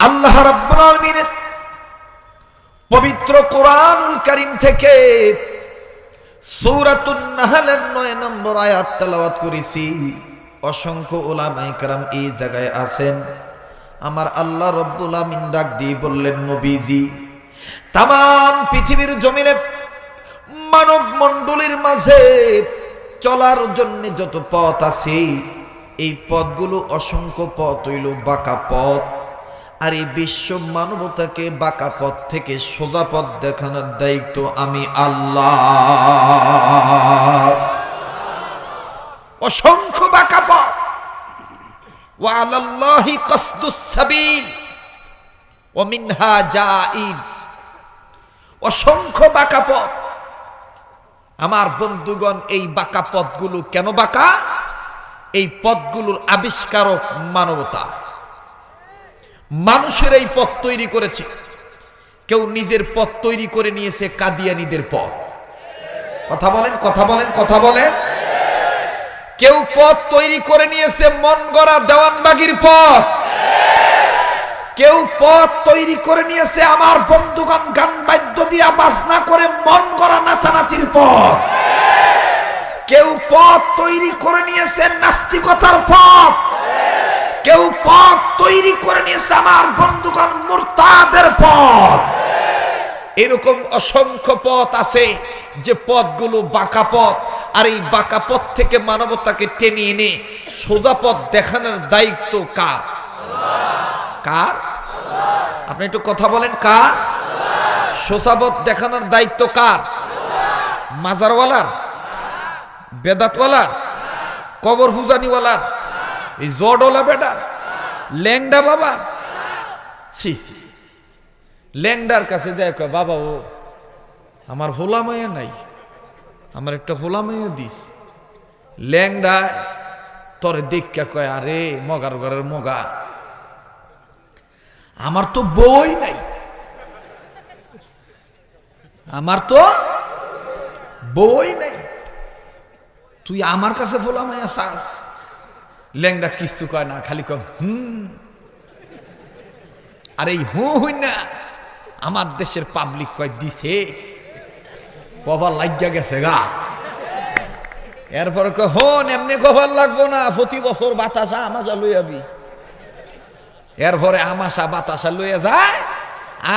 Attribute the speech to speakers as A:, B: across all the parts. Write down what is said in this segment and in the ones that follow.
A: আল্লাহ রাব্বুল আলামিনের পবিত্র কোরআনুল কারীম থেকে সূরাতুন নাহলের 9 নম্বর আয়াত তেলাওয়াত করেছি। অসংখ্য উলামায়ে কেরাম এই জায়গায় আছেন। আমার আল্লাহ রাব্বুল আমিন ডাক দিয়ে বললেন, নবীজি, তাম পৃথিবীর জমিনে মানব মণ্ডলীর মাঝে চলার জন্য যত পথ আছে, এই পথগুলো অসংখ্য পথ হইল বাঁকা পথ। আর এই বিশ্ব মানবতাকে বাঁকা পথ থেকে সোজা পথ দেখানোর দায়িত্ব আমি আল্লাহ। অসংখ্য বাঁকা পথ, ওয়া আলাল্লাহি কাসদুস সাবিল ওয়া মিনহা জাইজ। অসংখ্য বাঁকা পথ। আমার বন্ধুগণ, এই বাঁকা পথগুলো কেন বাঁকা? এই পথগুলোর আবিষ্কারক মানবতা। মানুষের এই পথ তৈরি করেছে। কেউ নিজের পথ তৈরি করে নিয়েছে কাদিয়ানীদের পথ। কথা বলেন, কথা বলেন, কথা বলেন। কেউ পথ তৈরি করে নিয়েছে মন গড়া দেওয়ানবাগির পথ। কেউ পথ তৈরি করে নিয়েছে আমার বন্ধুগণ গান বাদ্য দিয়া বাজনা করে মন গড়া নাচানাচির পথ। কেউ পথ তৈরি করে নিয়েছে নাস্তিকতার পথ। কেউ পথ তৈরি করে নিয়েছে আমার বন্ধুগণ মুরতাদের পথ। এরকম অসংখ্য পথ আছে যে পথগুলো বাঁকা পথ। আর এই বাঁকা পথ থেকে মানবতাকে টেনে এনে সোজা পথ দেখানোর দায়িত্ব কার? কার? আপনি একটু কথা বলেন, কার? সোজা পথ দেখানোর দায়িত্ব কার? মাজারওয়ালার, বেদাতওয়ালার, কবর হুজানিওয়ালার, এই জডওয়ালা বেটার, ল্যাংডা বাবা? ল্যাংডার কাছে যায় কয়, বাবা ও আমার হোলা মায়া নাই, আমার একটা হোলা মায়া দিস। ল্যাংডা তোরে দেখা কয়, আরে মগার ঘরের মগা, আমার তো বই নাই, আমার তো বই নাই, তুই আমার কাছে হোলা মায়া চাস? ল্যাংডা কিছু কয় না, খালি কয় আর এই হুই না আমার দেশের পাবলিক কয় দিছে, কবার লাগিয়া গেছে গা। এরপর কয়, হন এমনি কবার লাগবো না, প্রতি বছর বাতাসা আমাশা লই আবি। এরপরে আমাশা বাতাসা লইয়া যায়।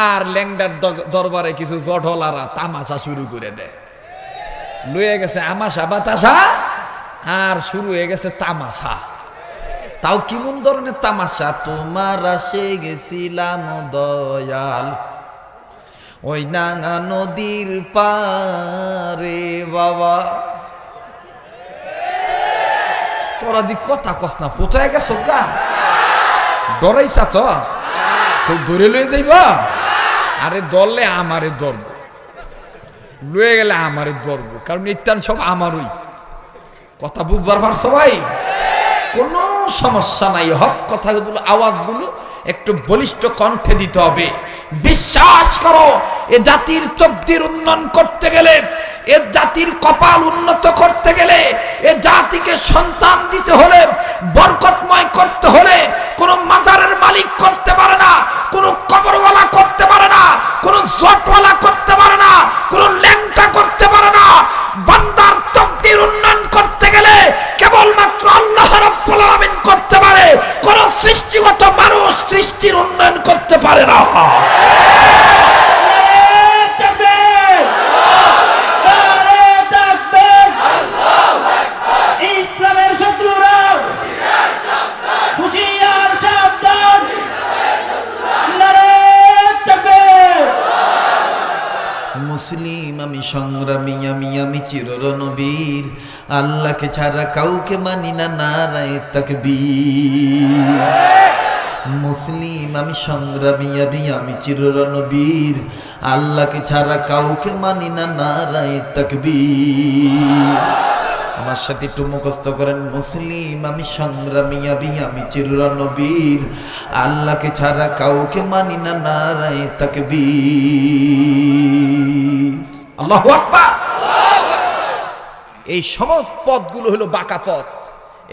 A: আর ল্যাংডার দরবারে কিছু জটলারা তামাশা শুরু করে দেয়। লইয়া গেছে আমাশা বাতাসা, আর শুরু হয়ে গেছে তামাশা। তাও কেমন ধরনের তামাশা? তোমার আসে গেছিলাম দয়াল ওই নাঙা নদীর পারে বাবা। তোরা দি কথা কস না, কোথায় গেছ গা? ডরাইছা তো ধরে লয়ে যাইবা? আরে ধরলে আমারে ধরবো, লয়ে গেলে আমারে ধরবো, কারণ ইত্যান সব আমারই। কথা বুঝবার পারছো ভাই? কোনো সমস্যা নাই। হক কথাগুলো, আওয়াজগুলো একটু বলিষ্ঠ কণ্ঠে দিতে হবে। বিশ্বাস করো, এ জাতির তকদির উন্নয়ন করতে গেলে, এ জাতির কপাল উন্নত করতে গেলে, এ জাতিকে সন্তান দিতে হলে, বরকতময় করতে হলে, কোন মাজারের মালিক করতে পারে না, কোন কবরওয়ালা করতে পারে না, কোন জটওয়ালা করতে পারে না, কোন ল্যাংটা করতে পারে না। বান্দার তকদির উন্নয়ন করতে গেলে কেবলমাত্র আল্লাহ রাব্বুল আলামিন করতে পারে। কোন সৃষ্টিগত মানুষ সৃষ্টির উন্নয়ন করতে পারে না। মুসলিম আমি সংগ্রামী, আমি চিররণবীর, আল্লাহকে ছাড়া কাউকে মানি না, নারায়ে তাকবীর। মুসলিম আমি সংগ্রামী, আমি চিররণবীর, আল্লাহকে ছাড়া কাউকে মানি না, নারায়ে তাকবীর। আমার সাথে একটু মুখস্থ করেন, মুসলিম আমি সংগ্রামী, আমি চিররণবীর, আল্লাহকে ছাড়া কাউকে মানি না, নারায়ে তাকবীর। আল্লাহু আকবার। এই সমস্ত পথগুলো হলো বাঁকা পথ।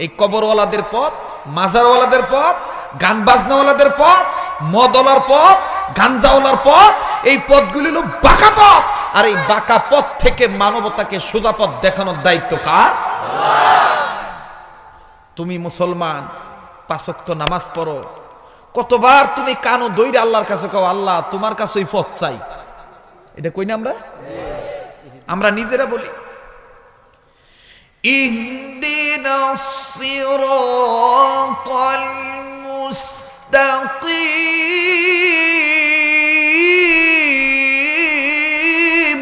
A: এই কবরওয়ালাদের পথ, মাজারওয়ালাদের পথ, গান বাজনাওয়ালাদের পথ, মদলার পথ, গাঞ্জাওয়ালার পথ, এই পথগুলি হলো বাঁকা পথ। আর এই বাঁকা পথ থেকে মানবতাকে সোজা পথ দেখানোর দায়িত্ব কার? তুমি মুসলমান, 5 ওয়াক্ত নামাজ পড়ো, কতবার তুমি কানো দইরে আল্লাহর কাছে কও, আল্লাহ তোমার কাছে ওই পথ চাই। এটা কই না আমরা নিজেরা বলি, ইহদিনাস সিরাতাল মুস্তাকিম,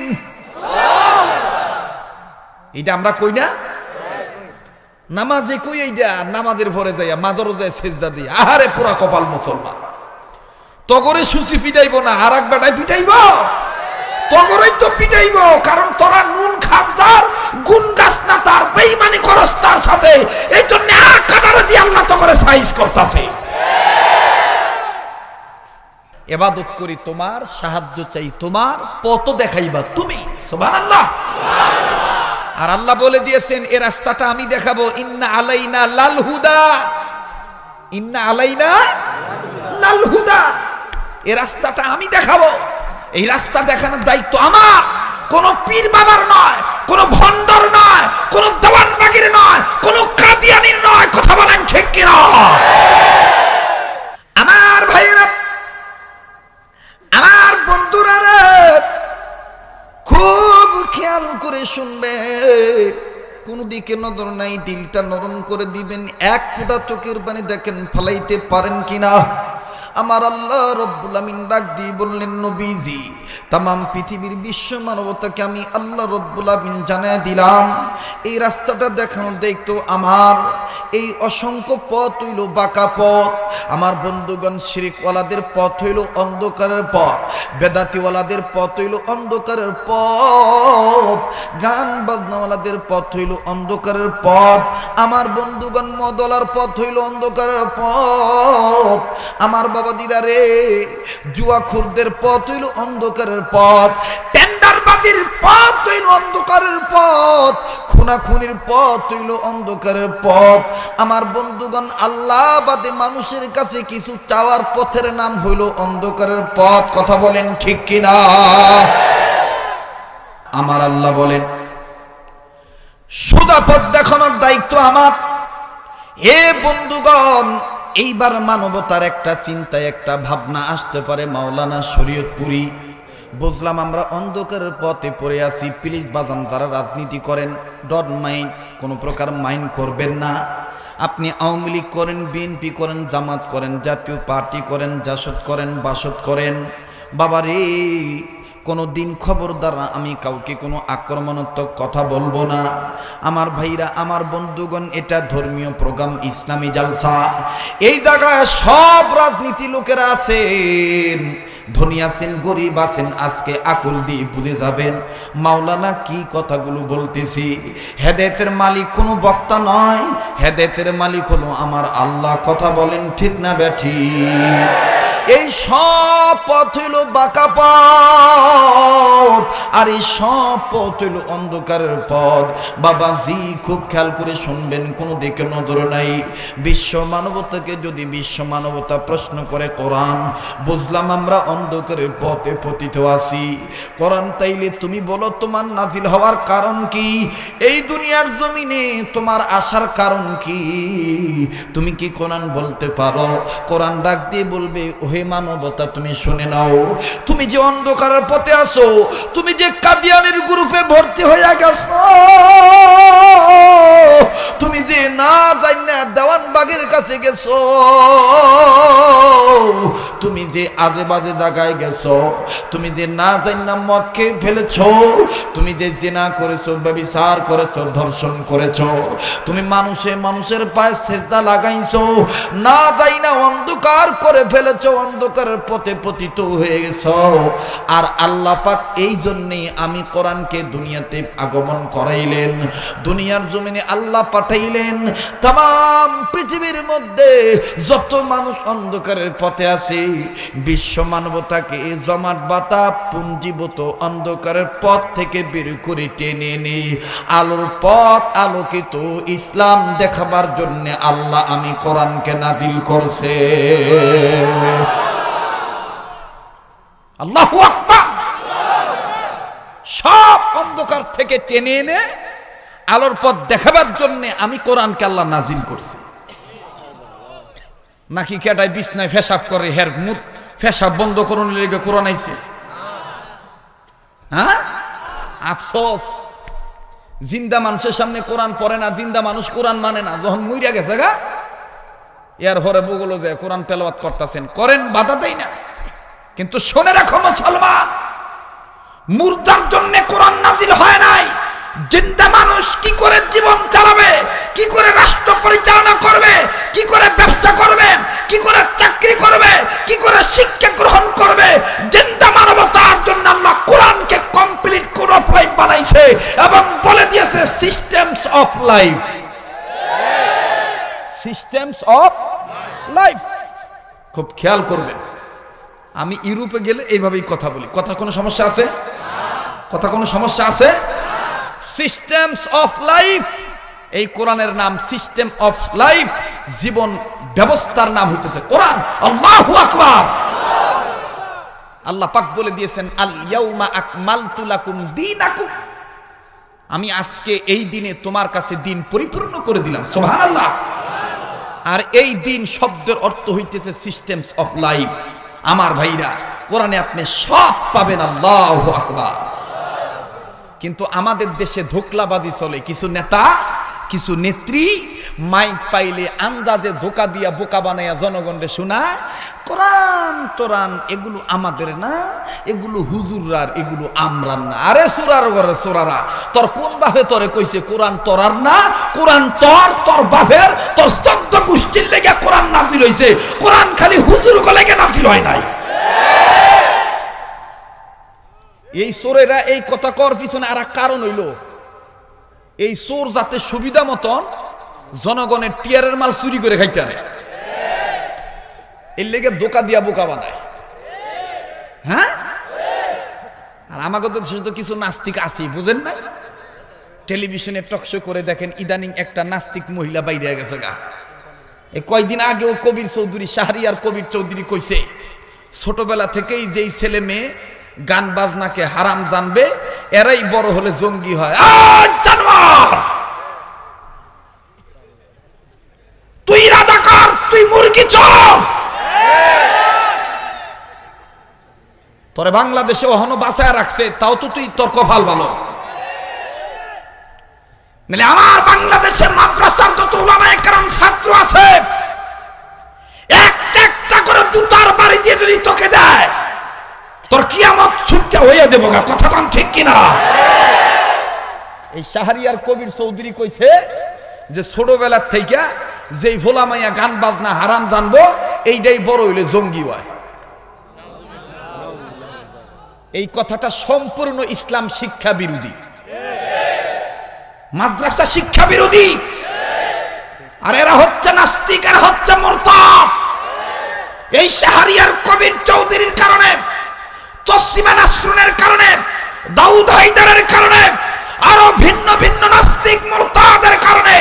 A: এটা আমরা কই না? নামাজে কই এইটা, নামাজের পরে যাইয়া মাজারও যায় সেজদা দিয়ে। আহারে পুরা কপাল মুসলমান, তগরে সুচি পিটাইব না, আর এক বেটায় পিটাইব, তগরেই তো পিটাইব। কারণ তোরা নুন খাজার গুণ গাছ না, তার বেঈমানি করস তার সাথে, এই জন্য কাটারে দিয়ে আল্লাহ তগরে সাইজ করতেছে। ইবাদত করি তোমার, সাহায্য চাই তোমার, পথ দেখাইবা তুমি। সুবহানাল্লাহ। আর আল্লাহ বলে দিয়েছেন এই রাস্তাটা আমি দেখাবো, ইন্না আলাইনা লাল হুদা, ইন্না আলাইনা লাল হুদা, এই রাস্তাটা আমি দেখাবো। এই রাস্তা দেখানোর দায়িত্ব আমার, কোন পীর বাবার নয়, কোন ভণ্ডর নয়, কোন দেওয়ানবাগির নয়, কোন কাদিয়ানির নয়। কথা বলেন ঠিক কিনা? আমার ভাইয়েরা, আমার বন্ধুরা, খুব খেয়াল করে শুনবে, কোন দিকে নজর নাই, দিলটা নরম করে দিবেন। এক ফোঁটা চোখের পানি দেখেন ফালাইতে পারেন কিনা। আমার আল্লাহ রব্বুল আমিন ডাক দিয়ে বললেন, নবীজি তামাম পৃথিবীর বিশ্ব মানবতাকে আমি আল্লাহ রব্বুল আমিন জানায় দিলাম, এই রাস্তাটা দেখানোর দায়িত্ব আমার। এই অসংখ্য পথ হইল বাঁকা পথ। আমার বন্ধুগণ, শিরকওয়ালাদের পথ হইল অন্ধকারের পথ, বেদাতিওয়ালাদের পথ হইল অন্ধকারের পথ, গান বাজনাওয়ালাদের পথ হইল অন্ধকারের পথ। আমার বন্ধুগণ, মদলার পথ হইল অন্ধকারের পথ। আমার বাবা দিদারে, জুয়াখুরদের পথ হইল অন্ধকারের পথ, টেন্ডারবাজির পথ হইল অন্ধকারের পথ, খুনাখুনির পথ হইল অন্ধকারের পথ। আমার বন্ধুগণ, আল্লাহ বাদে মানুষের কাছে কিছু চাওয়ার পথের নাম হইল অন্ধকারের পথ। কথা বলেন ঠিক কিনা? আমার আল্লাহ বলেন, সোজা পথ দেখানোর দায়িত্ব আমার। হে বন্ধুগণ, এইবার মানবতার একটা চিন্তায় একটা ভাবনা আসতে পারে, মাওলানা শরীয়তপুরী, বুঝলাম আমরা অন্ধকারের পথে পড়ে আছি। প্লিজ বাজান, যারা রাজনীতি করেন, ডট মাইন্ড, কোনো প্রকার মাইন্ড করবেন না। আপনি আওয়ামী লীগ করেন, বিএনপি করেন, জামাত করেন, জাতীয় পার্টি করেন, জাসদ করেন, বাসদ করেন, বাবারে কোনো দিন খবরদার আমি কাউকে কোনো আক্রমণাত্মক কথা বলবো না। আমার ভাইরা, আমার বন্ধুগণ, এটা ধর্মীয় প্রোগ্রাম, ইসলামী জালসা। এই জায়গায় সব রাজনীতি লোকেরা আছেন, ধনী আছেন, গরিব আছেন। আজকে আকল দিয়ে বুঝে যাবেন মাওলানা কি কথাগুলো বলতেছি। হেদায়েতের মালিক কোনো বক্তা নয়, হেদায়েতের মালিক হলো আমার আল্লাহ। কথা বলেন ঠিক না বেঠিক? এই সব পথ হইল বাঁকা পথ, আর এই সব পথ হইল অন্ধকারের পথ। বাবাজি খুব খেয়াল করে শুনবেন, কোনো দিকে নজর নাই। বিশ্ব মানবতাকে যদি বিশ্ব মানবতা প্রশ্ন করে, কোরআন, বুঝলাম আমরা অন্ধকারের পথে পতিত আছি। কোরআন তাইলে তুমি বলো তোমার নাজিল হওয়ার কারণ কি? এই দুনিয়ার জমিনে তোমার আসার কারণ কি? তুমি কি কোরআন বলতে পারো? কোরআন ডাক দিয়ে বলবে, হে মানবতা তুমি শুনে নাও, তুমি যে অন্ধকারের পথে আছো, তুমি যে কাদিয়ানের গ্রুপে ভর্তি হয়ে গেছো, তুমি যে না জানা দেওয়ানবাগের কাছে গেছো, তুমি যে আজে বাজে জায়গায় গেছো, তুমি যে না জানা মদ খেয়ে ফেলেছো, তুমি যে জিনা করেছো, ব্যভিচার করেছো, ধর্ষণ করেছো, তুমি মানুষের পায়ে সেজদা লাগাইছো, না জানা অন্ধকার করে ফেলেছো, অন্ধকারের পথে পতিত হয়ে গেছো। আর আল্লাহ পাক এই জন্যই আমি কোরআনকে দুনিয়াতে আগমন করাইলেন, দুনিয়ার জমিনে আল্লাহ পাঠাইলেন। তাম পৃথিবীর মধ্যে যত মানুষ অন্ধকারের পথে আছে, বিশ্ব মানবতাকে জমাট বাতা পুঞ্জীভূত অন্ধকারের পথ থেকে বের করে টেনে এনে আলোর পথ, আলোকিত ইসলাম দেখাবার জন্য আল্লাহ আমি কোরআনকে নাজিল করছে। আল্লাহু আকবার। সব অন্ধকার থেকে টেনে এনে আলোর পথ দেখাবার জন্য আমি কোরআনকে আল্লাহ নাজিল করছি। নাকি কেটায় বিছনায় পেশাব করে হের মুখ পেশাব বন্ধ করুন লেগে কোরআন আইছে? হ্যাঁ, আফসোস, জিন্দা মানুষের সামনে কোরআন পড়ে না, জিন্দা মানুষ কোরআন মানে না। যখন মইরা গেছে গা, এর পরে বগুলো যে কোরআন তেলাওয়াত করতেছেন, করেন, বাধা দেয় না। কিন্তু শুনে রাখো মুসলমান, মুর্দার জন্য কোরআন নাজিল হয় নাই। জিন্দা মানুষ কি করে জীবন চালাবে, কি করে রাষ্ট্র পরিচালনা করবে, কি করে ব্যবসা করবে, কি করে চাকরি করবে, কি করে শিক্ষা গ্রহণ করবে, জিন্দা মানবতার জন্য আল্লাহ কোরআনকে কমপ্লিট কোড অফ লাইফ বানাইছে এবং বলে দিয়েছে systems of life. Systems of life খুব খেয়াল করবেন। আমি ইউরোপে গেলে এইভাবেই কথা বলি। কথা কোনো সমস্যা আছে? কথা কোনো সমস্যা আছে? সিস্টেমস অফ লাইফ, এই কোরআনের নাম সিস্টেম অফ লাইফ। জীবন ব্যবস্থার নাম হইতেছে কোরআন। আল্লাহু আকবার। আল্লাহ পাক বলে দিয়েছেন, আল ইয়াউমা আকমালতু লাকুম দীনাকুম, আমি আজকে এই দিনে তোমার কাছে দিন পরিপূর্ণ করে দিলাম। সুবহানাল্লাহ। আর এই দিন শব্দের অর্থ হইতেছে সিস্টেমস অফ লাইফ। আমার ভাইরা, কোরআনে আপনি সব পাবেন। আল্লাহু আকবার। কিন্তু আমাদের দেশে ধোকলাবাজি চলে। কিছু নেতা, কিছু নেত্রী মাইক পাইলে আন্দাজে ধোকা দিয়া বোকা বানাইয়া জনগণরে শোনায়, কোরআন টোরান এগুলো আমাদের না, এগুলো হুজুররার, এগুলো আমরার না। আরে সুরার ঘরে সোরারা, তোর কোন বাপে তোরে কইছে কোরআন তোরার না? কোরআন তোর, তোর বাপের, তোর 14 গোষ্ঠীর লেগে কোরআন নাজিল হইছে। কোরআন খালি হুজুর লেগে নাজিল হয় নাই। এই চোরেরা এই কথা কর পিছনে আর এক কারণ হইল, এই চোর যাতে সুবিধা মতন জনগণের টিয়ারের মাল চুরি করে খাইতে পারে, এর লেগে ধোকা দিয়া বোকা বানায়। হ্যাঁ, আর আমাদের দেশে তো কিছু নাস্তিক আছে, বুঝেন না? টেলিভিশনে টকশো করে দেখেন, ইদানিং একটা নাস্তিক মহিলা বাইরে গেছে গা। এই কয়দিন আগেও কবির চৌধুরী, শাহরিয়ার কবির চৌধুরী কইছে, ছোটবেলা থেকেই যেই ছেলে মেয়ে গান বাজনাকে হারাম জানবে, এরাই বড় হলে জঙ্গি হয়। জানোয়ার, তুই রাজাকার, তুই মুরগি চোর। তোরে বাংলাদেশে ওহনো বাঁচায় রাখছে, তাও তো তুই তোর কপাল ভালো। নাহলে আমার বাংলাদেশে মাদ্রাসার যত উলামায়ে কেরাম ছাত্র আছে, একটা একটা করে জুতার বাড়ি দিয়ে যদি তোকে দেয়, তোর কিয়ামত ছুটতে হইয়া দেবো গা। কথা কম ঠিক কিনা? এই শাহরিয়ার কবির চৌধুরী কইছে যে ছোটবেলার থেকে যেই ভোলা মাইয়া গান বাজনা হারাম জানবো, এইটাই বড় হইলে জঙ্গি হয়। এই কথাটা সম্পূর্ণ ইসলাম শিক্ষা বিরোধী, মাদ্রাসা শিক্ষা বিরোধী। আর এরা হচ্ছে নাস্তিক, এরা হচ্ছে মুরতাদ। এই শাহরিয়ার কবির চৌধুরীর কারণে, তসলিমা নাসরুনের কারণে, দাউদ হায়দারের কারণে, আরো ভিন্ন ভিন্ন নাস্তিক মুরতাদের কারণে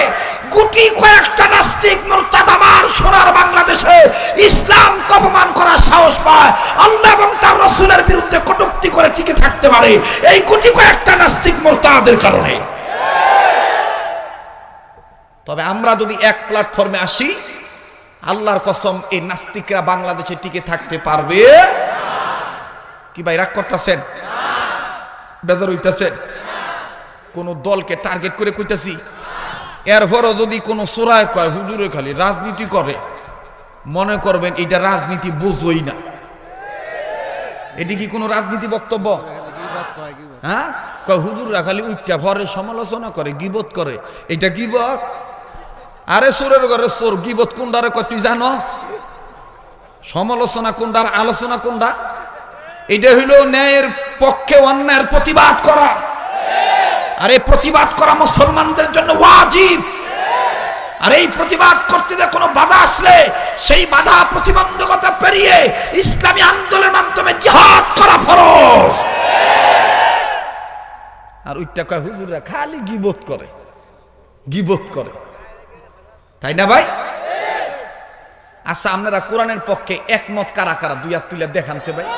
A: গুটি কয়েকটা নাস্তিক মুরতাদ আমার সোনার বাংলাদেশে ইসলামকে অপমান করার সাহস পায়, আল্লাহ এবং তার রাসূলের বিরুদ্ধে কটূক্তি করে টিকে থাকতে পারে, এই গুটি কয়েকটা নাস্তিক মুরতাদের কারণে। তবে আমরা যদি এক প্ল্যাটফর্মে আসি, আল্লাহর কসম এই নাস্তিকরা বাংলাদেশে টিকে থাকতে পারবে। কি ভাই রাগ করতেছেন? বেজার হইতেছেন? কোন দলকে টার্গেট করে কইতাছি? এরপরও যদি কোনো চোরায় কয় হুজুরে খালি রাজনীতি করে, মনে করবেন এটা রাজনীতি বুঝই না। এটি কি কোনো রাজনীতি বক্তব্য? হ্যাঁ, কয় হুজুররা খালি উঠটা ভরে সমালোচনা করে, গীবত করে, এটা গীবত? আরে চোরের ঘরে চোর, গীবত কোনটারে কয় তুই জানস? সমালোচনা কোনটার, আলোচনা কোনটা? এটা হইল ন্যায়ের পক্ষে অন্যায়ের প্রতিবাদ করা। আর এই প্রতিবাদ করা মুসলমানদের জন্য ওয়াজিব। আর এই প্রতিবাদ করতে যে কোনো বাধা আসলে সেই বাধা প্রতিবন্ধকতা পেরিয়ে ইসলামী আন্দোলনের মাধ্যমে জিহাদ করা ফরজ। আর ওইটা কয় হুজুররা খালি গীবত করে, গীবত করে, তাই না ভাই? আচ্ছা, আপনারা কোরআনের পক্ষে একমত কারা কারা? দুই হাত তুলে দেখানছে ভাই।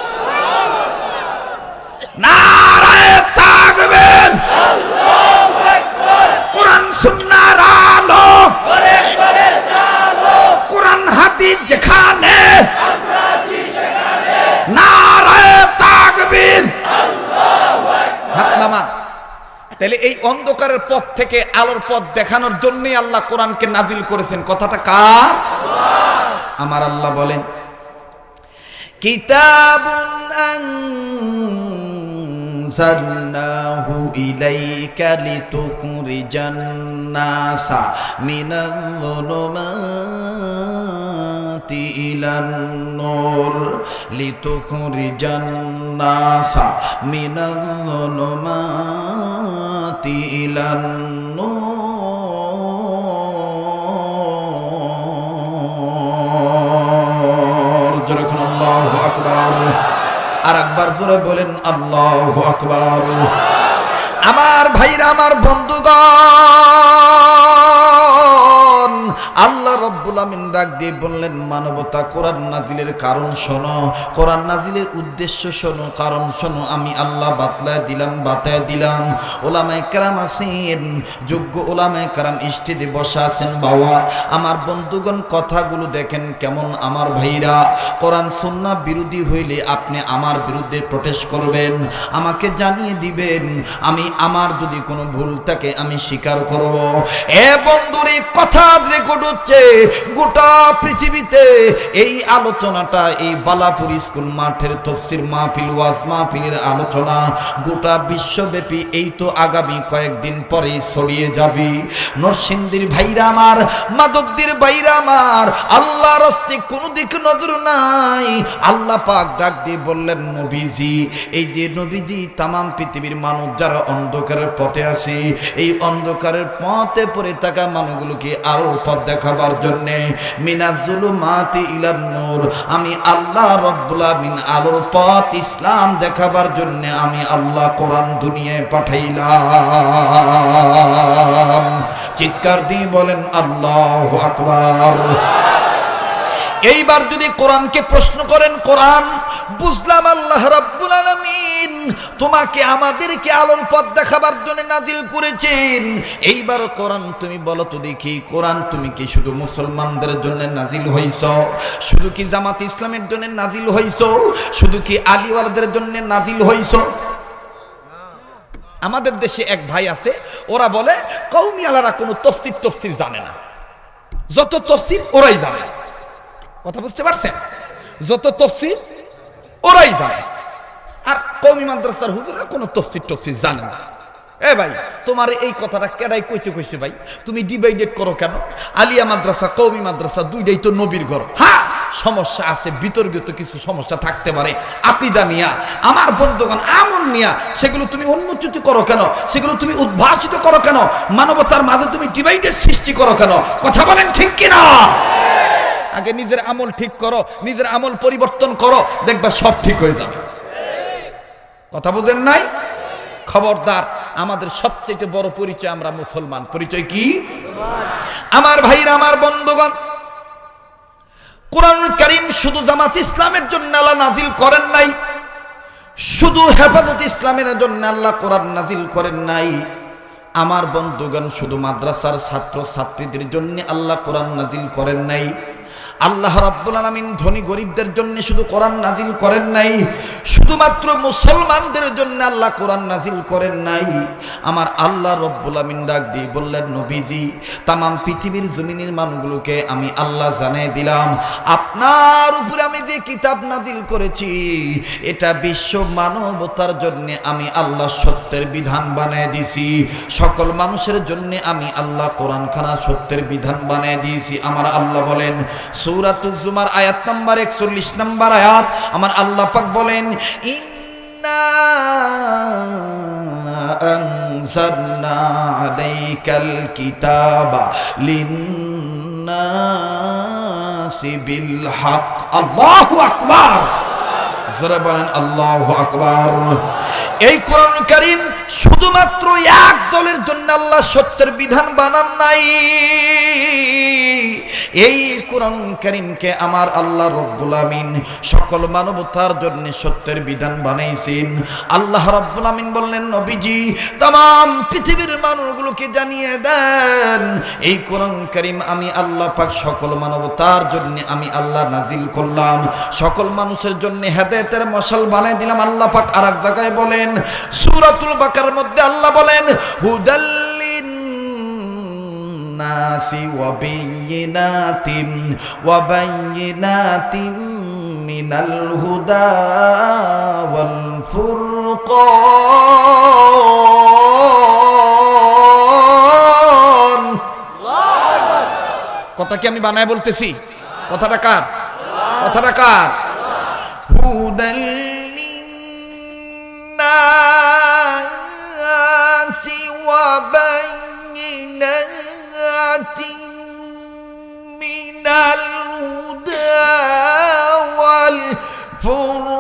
A: নারায়ে তাকবীর, আল্লাহু আকবার। কোরআন সুন্নাহর আলো করে করে চালো, কোরআন হাদিস যেখানে আমরা আছি সেখানে নারায়ে তাকবীর, আল্লাহু আকবার। হাত নামান। তাহলে এই অন্ধকারের পথ থেকে আলোর পথ দেখানোর জন্যই আল্লাহ কোরআনকে নাজিল করেছেন। কথাটা কার? আমার আল্লাহ বলেন, কিতাবুন আনজালনাহু ইলাইকা লিতুখরিজান নাসা মিনাল-যুলুমাতি ইলান-নূর, লিতুখরিজান নাসা মিনাল-যুলুমাতি ইলান-নূর। আল্লাহু আকবার। আর একবার জোরে বলেন আল্লাহু আকবার। আমার ভাইরা, আমার বন্ধুগণ, আল্লাহ রব্বুল আমিন ডাক দিয়ে বললেন, মানবতা কোরআন নাজিলের কারণ শোনো, কোরআন নাজিলের উদ্দেশ্য শোনো, কারণ শোনো। আমি আল্লাহ বাতায় দিলাম। ওলামায়ে কেরাম আছেন, যোগ্য ওলামায়ে কেরাম স্টেজে বসা আছেন। বাবা আমার বন্ধুগণ, কথাগুলো দেখেন কেমন। আমার ভাইরা, কোরআন সুন্নাহ বিরোধী হইলে আপনি আমার বিরুদ্ধে প্রটেস্ট করবেন, আমাকে জানিয়ে দিবেন। আমি আমার যদি কোনো ভুল থাকে আমি স্বীকার করব। এ বন্ধুরে, কথা রেকর্ড হচ্ছে গোটা পৃথিবীতে। এই আলোচনাটা, এই বালাপুর স্কুল মাঠের তাফসীর মাহফিল, ওয়াজ মাহফিলের আলোচনা গোটা বিশ্বব্যাপী এই তো আগামী কয়েকদিন পরে ছড়িয়ে যাবে। নরসিংদীর ভাইরা আমার, মাদকদের ভাইরা আমার, আল্লাহর রাস্তায় কোনো দিকে নজর নাই। আল্লাহ পাক ডাক দিয়ে বললেন, নবীজি, এই যে নবীজি, তামাম পৃথিবীর মানুষ যারা অন্ধকারের পথে আছে, এই অন্ধকারের পথে পড়ে থাকা মানুষগুলোকে আরো পথ দেখাবার জন্য মিনাজ-যুলুমাতি ইলান-নূর, আমি আল্লাহ রব্বুল আমিন আলোর পথ ইসলাম দেখাবার জন্য আমি আল্লাহ কোরআন দুনিয়ায় পাঠাইলাম। চিৎকার দিয়ে বলেন আল্লাহু আকবার। এইবার যদি কোরআনকে প্রশ্ন করেন, কোরআন বুঝলাম আল্লাহ রাব্বুল আলামিন তোমাকে আমাদেরকে আলোর পথ দেখাবার জন্য নাজিল করেছেন। এইবার কোরআন তুমি বলো তো দেখি, কোরআন তুমি কি শুধু মুসলমানদের জন্য নাজিল হইছো? শুধু কি জামাত ইসলামের জন্য নাজিল হইছো? শুধু কি আলিওয়ালাদের জন্য নাজিল হইছো? আমাদের দেশে এক ভাই আছে, ওরা বলে কওমি আলারা কোনো তফসির জানে না, যত তফসির ওরাই জানে। কথা বুঝতে পারছেন? যত তফসির ওরাই জানে, আর কওমি মাদ্রাসার হুজুররা কোনো তফসির জানে না। এ ভাই, তোমার এই কথাটা কেডাই কইতে কইছে ভাই? তুমি ডিভাইডেড করো কেন? আলিয়া মাদ্রাসা, কওমি মাদ্রাসা দুইটাই তো নবীর ঘর। হ্যাঁ, সমস্যা আছে, বিতর্কিত কিছু সমস্যা থাকতে পারে আকীদা নিয়া, আমার বন্ধুগণ আমল নিয়া, সেগুলো তুমি উন্মোচিত করো কেন? সেগুলো তুমি উদ্ভাসিত করো কেন? মানবতার মাঝে তুমি ডিভাইডেড সৃষ্টি করো কেন? কথা বলেন ঠিক কিনা? আগে নিজের আমল ঠিক করো, নিজের আমল পরিবর্তন করো, দেখবা সব ঠিক হয়ে যাবে। কথা বুঝেন নাই? খবরদার, আমাদের সবচেয়ে বড় পরিচয় আমরা মুসলমান। পরিচয় কি? আমার ভাইরা, আমার বন্ধুগণ, কোরআনুল কারীম শুধু জামাত ইসলামের জন্য আল্লাহ নাজিল করেন নাই, শুধু হেফাজত ইসলামের জন্য আল্লাহ কোরআন নাজিল করেন নাই। আমার বন্ধুগণ, শুধু মাদ্রাসার ছাত্র ছাত্রীদের জন্য আল্লাহ কোরআন নাজিল করেন নাই। আল্লাহ রাব্বুল আলামিন ধনী গরিবদের জন্য শুধু কোরআন নাজিল করেন নাই, শুধুমাত্র মুসলমানদের জন্য আল্লাহ কোরআন নাজিল করেন নাই। আমার আল্লাহ রাব্বুল আলামিন ডাক দিয়ে বললেন, নবীজি, তামাম পৃথিবীর জমিনের মানুষগুলোকে আমি আল্লাহ জানিয়ে দিলাম, আপনার উপরে আমি যে কিতাব নাজিল করেছি এটা বিশ্ব মানবতার জন্য আমি আল্লাহ সত্যের বিধান বানিয়ে দিয়েছি। সকল মানুষের জন্য আমি আল্লাহ কোরআন খানা সত্যের বিধান বানিয়ে দিয়েছি। আমার আল্লাহ বলেন, সূরাতুজ জুমার আয়াত নাম্বার 41 নম্বর আয়াত, আমার আল্লাহ পাক বলেন, ইন্না আনজালনা আলাইকাল কিতাবা লিন্নাসি বিল হক। আল্লাহু আকবার। যারা বলেন আল্লাহু আকবার। এই কোরআন কারীম শুধুমাত্র এক দলের জন্য আল্লাহ সত্যের বিধান বানান নাই। এই কোরআন কারীমকে আমার আল্লাহ রব্বুল আমিন সকল মানবতার জন্য সত্যের বিধান বানাইছেন। আল্লাহ রব্বুল আমিন বললেন, নবীজি तमाम পৃথিবীর মানুষগুলোকে জানিয়ে দেন এই কোরআন কারীম আমি আল্লাহ পাক সকল মানবতার জন্য আমি আল্লাহ নাজিল করলাম, সকল মানুষের জন্য হেদায়েতের মশাল বানিয়ে দিলাম। আল্লাহ পাক আরেক জায়গায় বলেন সূরাতুল বাকারার মধ্যে আল্লাহ বলেন হুদাল্লিন নাসি ওয়া বাইয়িনাতিম মিনাল হুদা ওয়াল ফুরকান। কথা কি আমি বানায় বলতেছি? কথাটা কার? কথাটা কার? হুদাল্লিন নাসি ওয়া বাইয়িনাতিম মিনাল হুদা ওয়াল ফুরকান।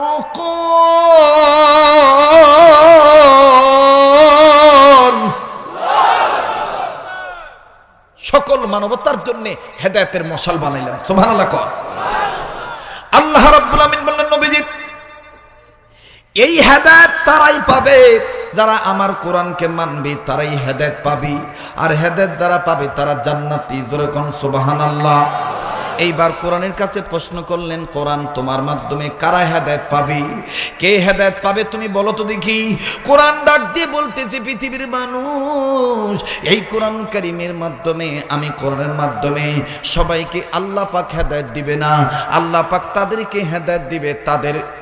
A: সকল মানবতার জন্য হেদায়েতের মশাল বানাইলাম। সুবহানাল্লাহ। আল্লাহ রাব্বুল আমিন বললেন, নবীজি এই হেদায়েত তারাই পাবে যারা আমার কোরআনকে মানবে, তারাই হেদায়েত পাবে। আর হেদায়েত যারা পাবে তারা জান্নাতি। জোরে কোন সুবহানাল্লাহ। এইবার কোরআনের কাছে প্রশ্ন করলেন, কোরআন তোমার মাধ্যমে কারা হেদায়েত পাবে? কে হেদায়েত পাবে তুমি বলো তো দেখি। কোরআন ডাক দিয়ে বলতেছে, পৃথিবীর মানুষ এই কোরআন কারীমের মাধ্যমে আমি কোরআনের মাধ্যমে সবাইকে আল্লাহ পাক হেদায়েত দিবে না, আল্লাহ পাক তাদেরকে হেদায়েত দিবে।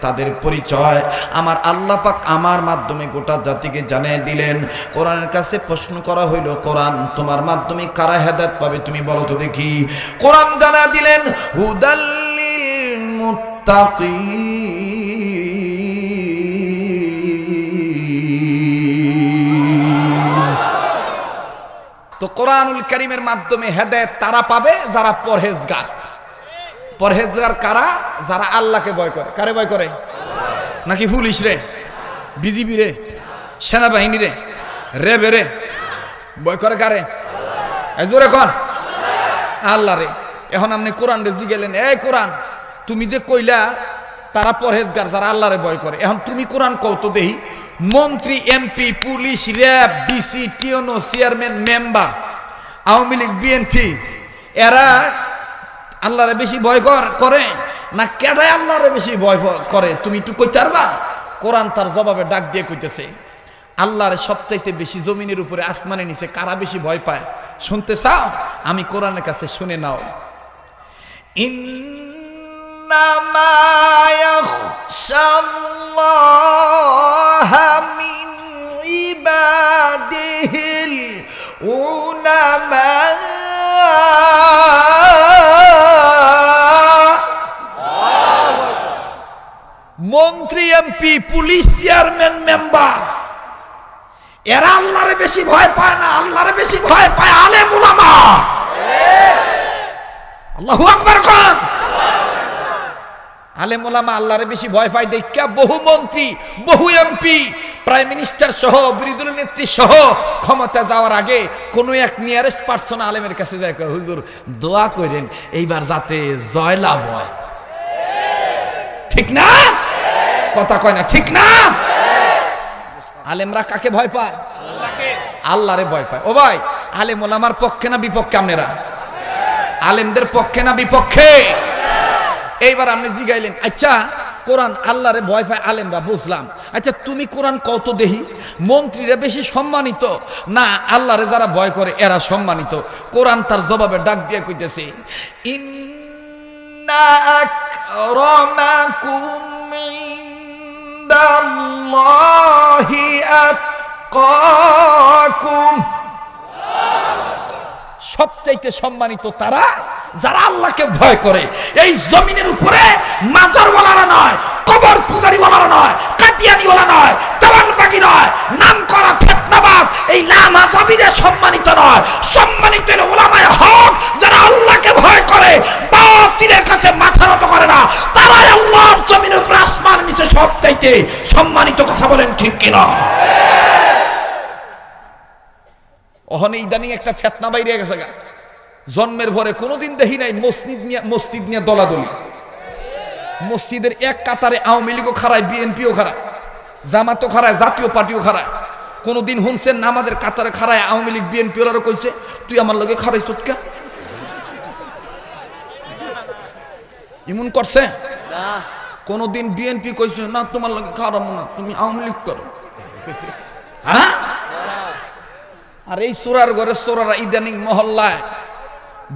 A: তাদের পরিচয় আমার আল্লাহ পাক আমার মাধ্যমে গোটা জাতিকে জানিয়ে দিলেন। কোরআনের কাছে প্রশ্ন করা হইল, কোরআন তোমার মাধ্যমে কারা হেদায়েত পাবে তুমি বলো তো দেখি। কোরআন জানা দিলেন হুদাল্লিল মুত্তাকিন। তো কোরআনুল কারীমের মাধ্যমে হেদায়েত তারা পাবে যারা পরহেজগার। পরহেজগার কারা? যারা আল্লাহকে ভয় করে। কারে ভয় করে? নাকি পুলিশ রে, বিজিবি রে, সেনাবাহিনী রে, রেবে রে ভয় করে? কারে? জোরে কোন? আল্লাহ রে। এখন আপনি কোরআন রে জিগেলেন, এই কোরআন তুমি যে কইলা তারা পরহেজগার যারা আল্লাহরে ভয় করে, এখন তুমি কোরআন কও তো দেহি। মন্ত্রী, এমপি, পুলিশ, র্যাব, ডিসি, টিওনো, chairman, member, Awami League, BNP এরা আল্লাহরে বেশি ভয় করে না কেডায় আল্লাহরে বেশি ভয় করে? তুমি একটু কইতে পারবা? কোরআন তার জবাবে ডাক দিয়ে কইতেছে, আল্লাহরে সবচাইতে বেশি জমিনের উপরে আসমানের নিচে কারা বেশি ভয় পায় শুনতে চাও? আমি কোরআনের কাছে শুনে নাও। ইন্নামা ইয়াখশাল্লাহা মিন ইবাদিহিল উলামা। মন্ত্রী, এমপি, পুলিশ, চেয়ারম্যান, মেম্বার এরা আল্লাহরে বেশি ভয় পায় না, আল্লাহরে বেশি ভয় পায় আলেম উলামা। আল্লাহু আকবার কোন? আলেম উলামা আল্লাহরে বেশি ভয় পায় দেখা বহু মন্ত্রী, বহু এমপি, প্রাইম মিনিস্টার সহ, বিরোধী দলের নেত্রী সহ ক্ষমতা যাওয়ার আগে কোন এক নিয়ারেস্ট পারসন আলেমের কাছে যায়, হুজুর দোয়া করেন এইবার যাতে জয়লাভ হয়। ঠিক না? কথা কয় না ঠিক না? আলেমরা কাকে ভয় পায়? আল্লাহরে ভয় পায়। ও ভাই, আলেম ওলামার পক্ষে না বিপক্ষে? আপনারা আলেমদের পক্ষে না বিপক্ষে? এইবার আপনি জিগাইলেন, আচ্ছা কোরআন আল্লাহরে ভয় পায় আলেমরা, বুঝলাম। আচ্ছা তুমি কোরআন কত দেহি, মন্ত্রীরা বেশি সম্মানিত না আল্লাহরে যারা ভয় করে এরা সম্মানিত? কোরআন তার জবাবে ডাক দিয়ে কইতেছে, ইন্না আকরামাকুম ইনদাল্লাহি আতকাকুম। সবচাইতে সম্মানিত তারা যারা আল্লাহকে ভয় করে। এই জমিনের উপরে মাজারওয়ালারা নয়, কবর পূজারীওয়ালারা নয়, কাদিয়ানীওয়ালা নয়, দেওয়ানবাগী নয়, নাম করা ফিতনাবাজ এই নামাজাবিরা সম্মানিত নয়। সম্মানিত হলো উলামায়ে হক যারা আল্লাহকে ভয় করে, বাতিলের কাছে মাথা নত করে না। তারাই আল্লাহর জমিনের উপরে আসমান নিচে সবচাইতে সম্মানিত। কথা বলেন ঠিক কিনা? ওখানে ইদানিং একটা ফেতনা বাইরে গেছে গা, জন্মের ভরে কোনোদিন দেখি নাই মসজিদ নিয়ে দলাদলি। মসজিদের এক কাতারে আওয়ামী লীগও খাড়ায়, বিএনপিও খাড়ায়, জামাতও খাড়ায়, জাতীয় পার্টিও খাড়ায়। কোনোদিন শুনছেন না আমাদের কাতারে খাড়ায় আওয়ামী লীগ বিএনপি ওরা কইছে তুই আমার লগে খাড়াই চটকা? এমন করছে? কোনদিন বিএনপি কইছে না তোমার লগে খাড়াবো না, তুমি আওয়ামী লীগ করো? হ্যাঁ? আর এই চোরার ঘরে চোরারা ইদানিং মহল্লায়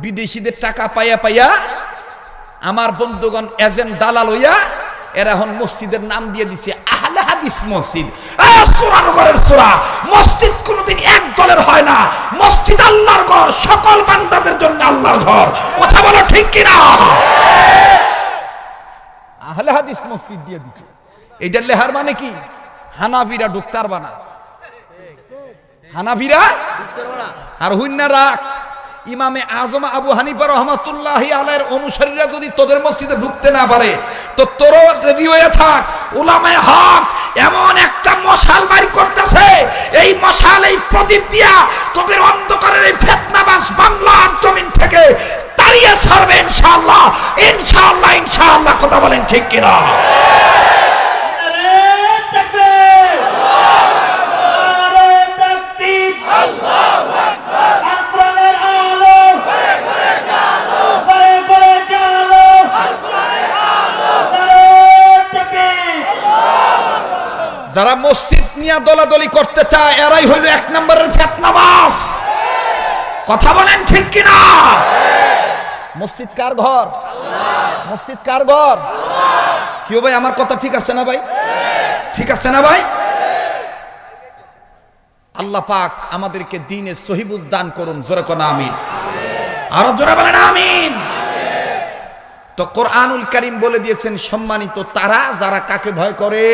A: বিদেশিদের টাকা পাইয়া পাইয়া আমার বন্ধুগণ এজেন্ট দালাল হইয়া এরা এখন মসজিদের নাম দিয়ে দিছে আহলে হাদিস মসজিদ। চোরার ঘরের চোরা মসজিদ কোনদিন এক দলের হয় না, মসজিদ আল্লাহর ঘর, সকল বান্দাদের জন্য আল্লাহর ঘর। কথা বলো ঠিক কিনা? আহলে হাদিস মসজিদ দিয়ে দিছে। এইটা লেহার মানে কি? হানাফিরা ঢুকতে পারবা না, হানাফিরা আর হুইন্না রাখ। ইমামে আজম আবু হানিফা রহমাতুল্লাহি আলাইহির অনুসারীরা যদি তোদের মসজিদে ঢুকতে না পারে তো তোরও রেডি হয়ে থাক। উলামায়ে হক এমন একটা মশাল বাইর করতেছে, এই মশাল, এই প্রদীপ দিয়া তোদের অন্ধকারের এই ফিতনাবাজ বাংলার জমিন থেকে তাড়িয়ে ছাড়বে ইনশাআল্লাহ, ইনশাআল্লাহ, ইনশাআল্লাহ। কথা বলেন ঠিক কিনা? যারা মসজিদ নিয়ে দলাদলি করতে চায় এরাই হইল এক নম্বরের ফিতনাবাজ। কথা বলেন ঠিক কিনা? মসজিদ কার ঘর? মসজিদ কার ঘর? কেউ ভাই আমার কথা ঠিক আছে না ভাই? ঠিক আছে না ভাই? আল্লাহ পাক আমাদেরকে দ্বীনের সহিবুল দান করুন। জোরে কোন আমিন। আরো জোরে বলেন আমিন। তো কোরআনুল কারীম বলে দিয়েছেন সম্মানিত তারা যারা কাকে ভয় করে।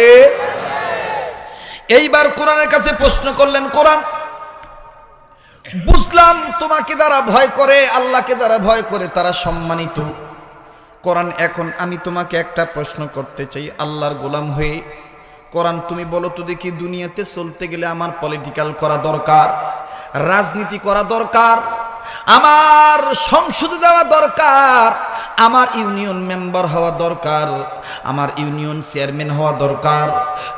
A: এইবার কোরআনের কাছে প্রশ্ন করলেন, কোরআন বুঝলাম তোমাকে যারা ভয় করে, আল্লাহকে যারা ভয় করে তারা সম্মানিত। কোরআন এখন আমি তোমাকে একটা প্রশ্ন করতে চাই আল্লাহর গোলাম হয়ে। কোরআন তুমি বলো তো দেখি, দুনিয়াতে চলতে গেলে আমার পলিটিক্যাল করা দরকার, রাজনীতি করা দরকার, আমার সংসদে যাওয়া দরকার, আমার ইউনিয়ন মেম্বার হওয়া দরকার, আমার ইউনিয়ন চেয়ারম্যান হওয়া দরকার।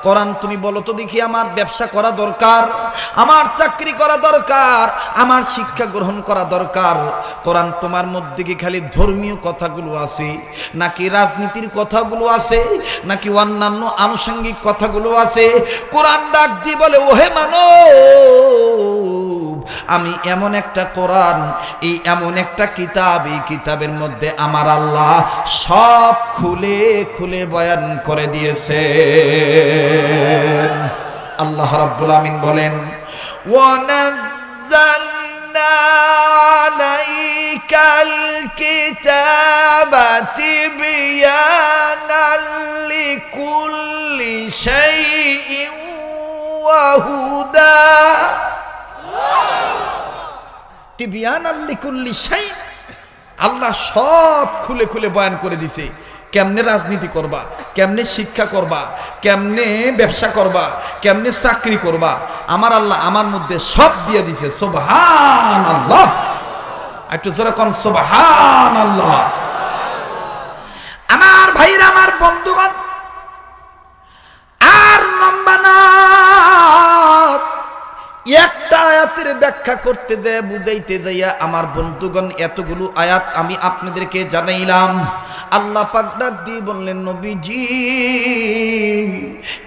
A: কোরআন তুমি বলো তো দেখি আমার ব্যবসা করা দরকার, আমার চাকরি করা দরকার, আমার শিক্ষা গ্রহণ করা দরকার। কোরআন তোমার মধ্যে কি খালি ধর্মীয় কথাগুলো আছে, নাকি রাজনীতির কথাগুলো আছে, নাকি অন্যান্য আনুষঙ্গিক কথাগুলো আছে? কোরআন ডাক দিয়ে বলে, ওহে মানব, আমি এমন একটা কোরআন, এই এমন একটা কিতাব, এই কিতাবের মধ্যে আমার আল্লাহ সব খুলে খুলে বয়ান করে দিয়েছে। আল্লাহ রাব্বুল আমিন বলেন, ওয়ানাজ্জালনা আলাইকাল কিতাবা তিবয়ানাল লিকুল্লি শাইইন ওয়া হুদা। তিবয়ানাল লিকুল্লি শাই, আল্লাহ সব খুলে খুলে বয়ান করে দিছে। কেমনে রাজনীতি করবা, কেমনে শিক্ষা করবা, কেমনে ব্যবসা করবা, কেমনে চাকরি করবা, আমার আল্লাহ আমার মধ্যে সব দিয়ে দিছে। সুবহানাল্লাহ। একটু জোরে কোন সুবহানাল্লাহ। আমার ভাইরা, আমার বন্ধুগণ, আর লম্বা না, একটা আয়াতের ব্যাখ্যা করতে দেয় বুঝাইতে যাইয়া আমার বন্ধুগণ এতগুলো আয়াত আমি আপনাদেরকে জানাইলাম। আল্লাহ পাক ডাক দিয়ে বললেন, নবীজি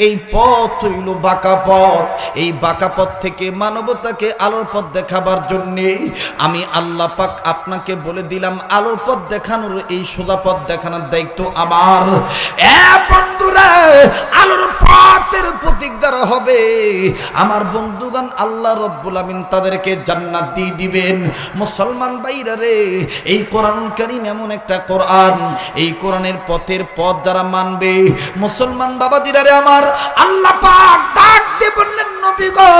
A: এই পথ হইল বাঁকা পথ, এই বাঁকা পথ থেকে মানবতাকে আলোর পথ দেখাবার জন্যে আমি আল্লাহ পাক আপনাকে বলে দিলাম আলোর পথ দেখানোর, এই সোজা পথ দেখানোর দায়িত্ব আমার। বন্ধুরা, আলোর পথের প্রতীক দ্বারা হবে আমার বন্ধুগণ আল্লাহ রব্বুল আমিন তাদেরকে জান্নাত দিয়ে দিবেন। মুসলমান ভাইরা রে, এই কোরআন কারীম এমন একটা কোরআন, এই কোরআনের পথের পথ যারা মানবে, মুসলমান বাবাদিরা রে আমার, আল্লাহ পাক ডাক দিয়ে বললেন, নবী গো,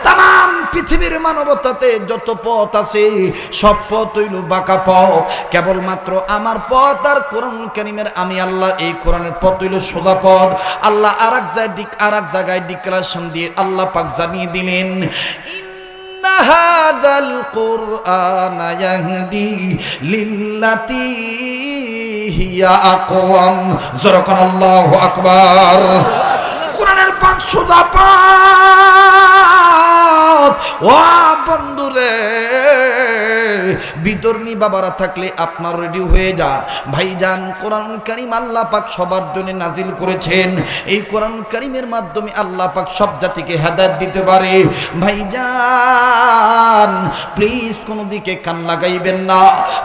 A: তাম পৃথিবীর মানবতাতে যত পথ আছে সব পথ হইল বাঁকা পথ, কেবলমাত্র আমার পথ আর কোরআন কারীমের আমি আল্লাহ এই কোরআনের পথ হইল সোজা পথ। আল্লাহ আর এক জায়গায় ডিক্লারেশন দিয়ে আল্লাহ পাক জানিয়ে দিলেন, ইন্না হাযাল কুরআনা ইয়াহদি লিল্লাতী হিয়া আকওয়াম। যারাকান আল্লাহু আকবার। কোরআনের 500 পাঠ। ও বন্ধুরে, বিধর্মী বাবারা থাকলে আপনার রেডি হয়ে যান। ভাইজান, কোরআন কারীম আল্লাহ পাক সবার জন্য নাজিল করেছেন। এই কোরআন কারীমের মাধ্যমে আল্লাহ পাক সব জাতিকে হেদায়েত দিতে পারে। ভাইজান প্লিজ কোনো দিকে কান লাগাইবেন না,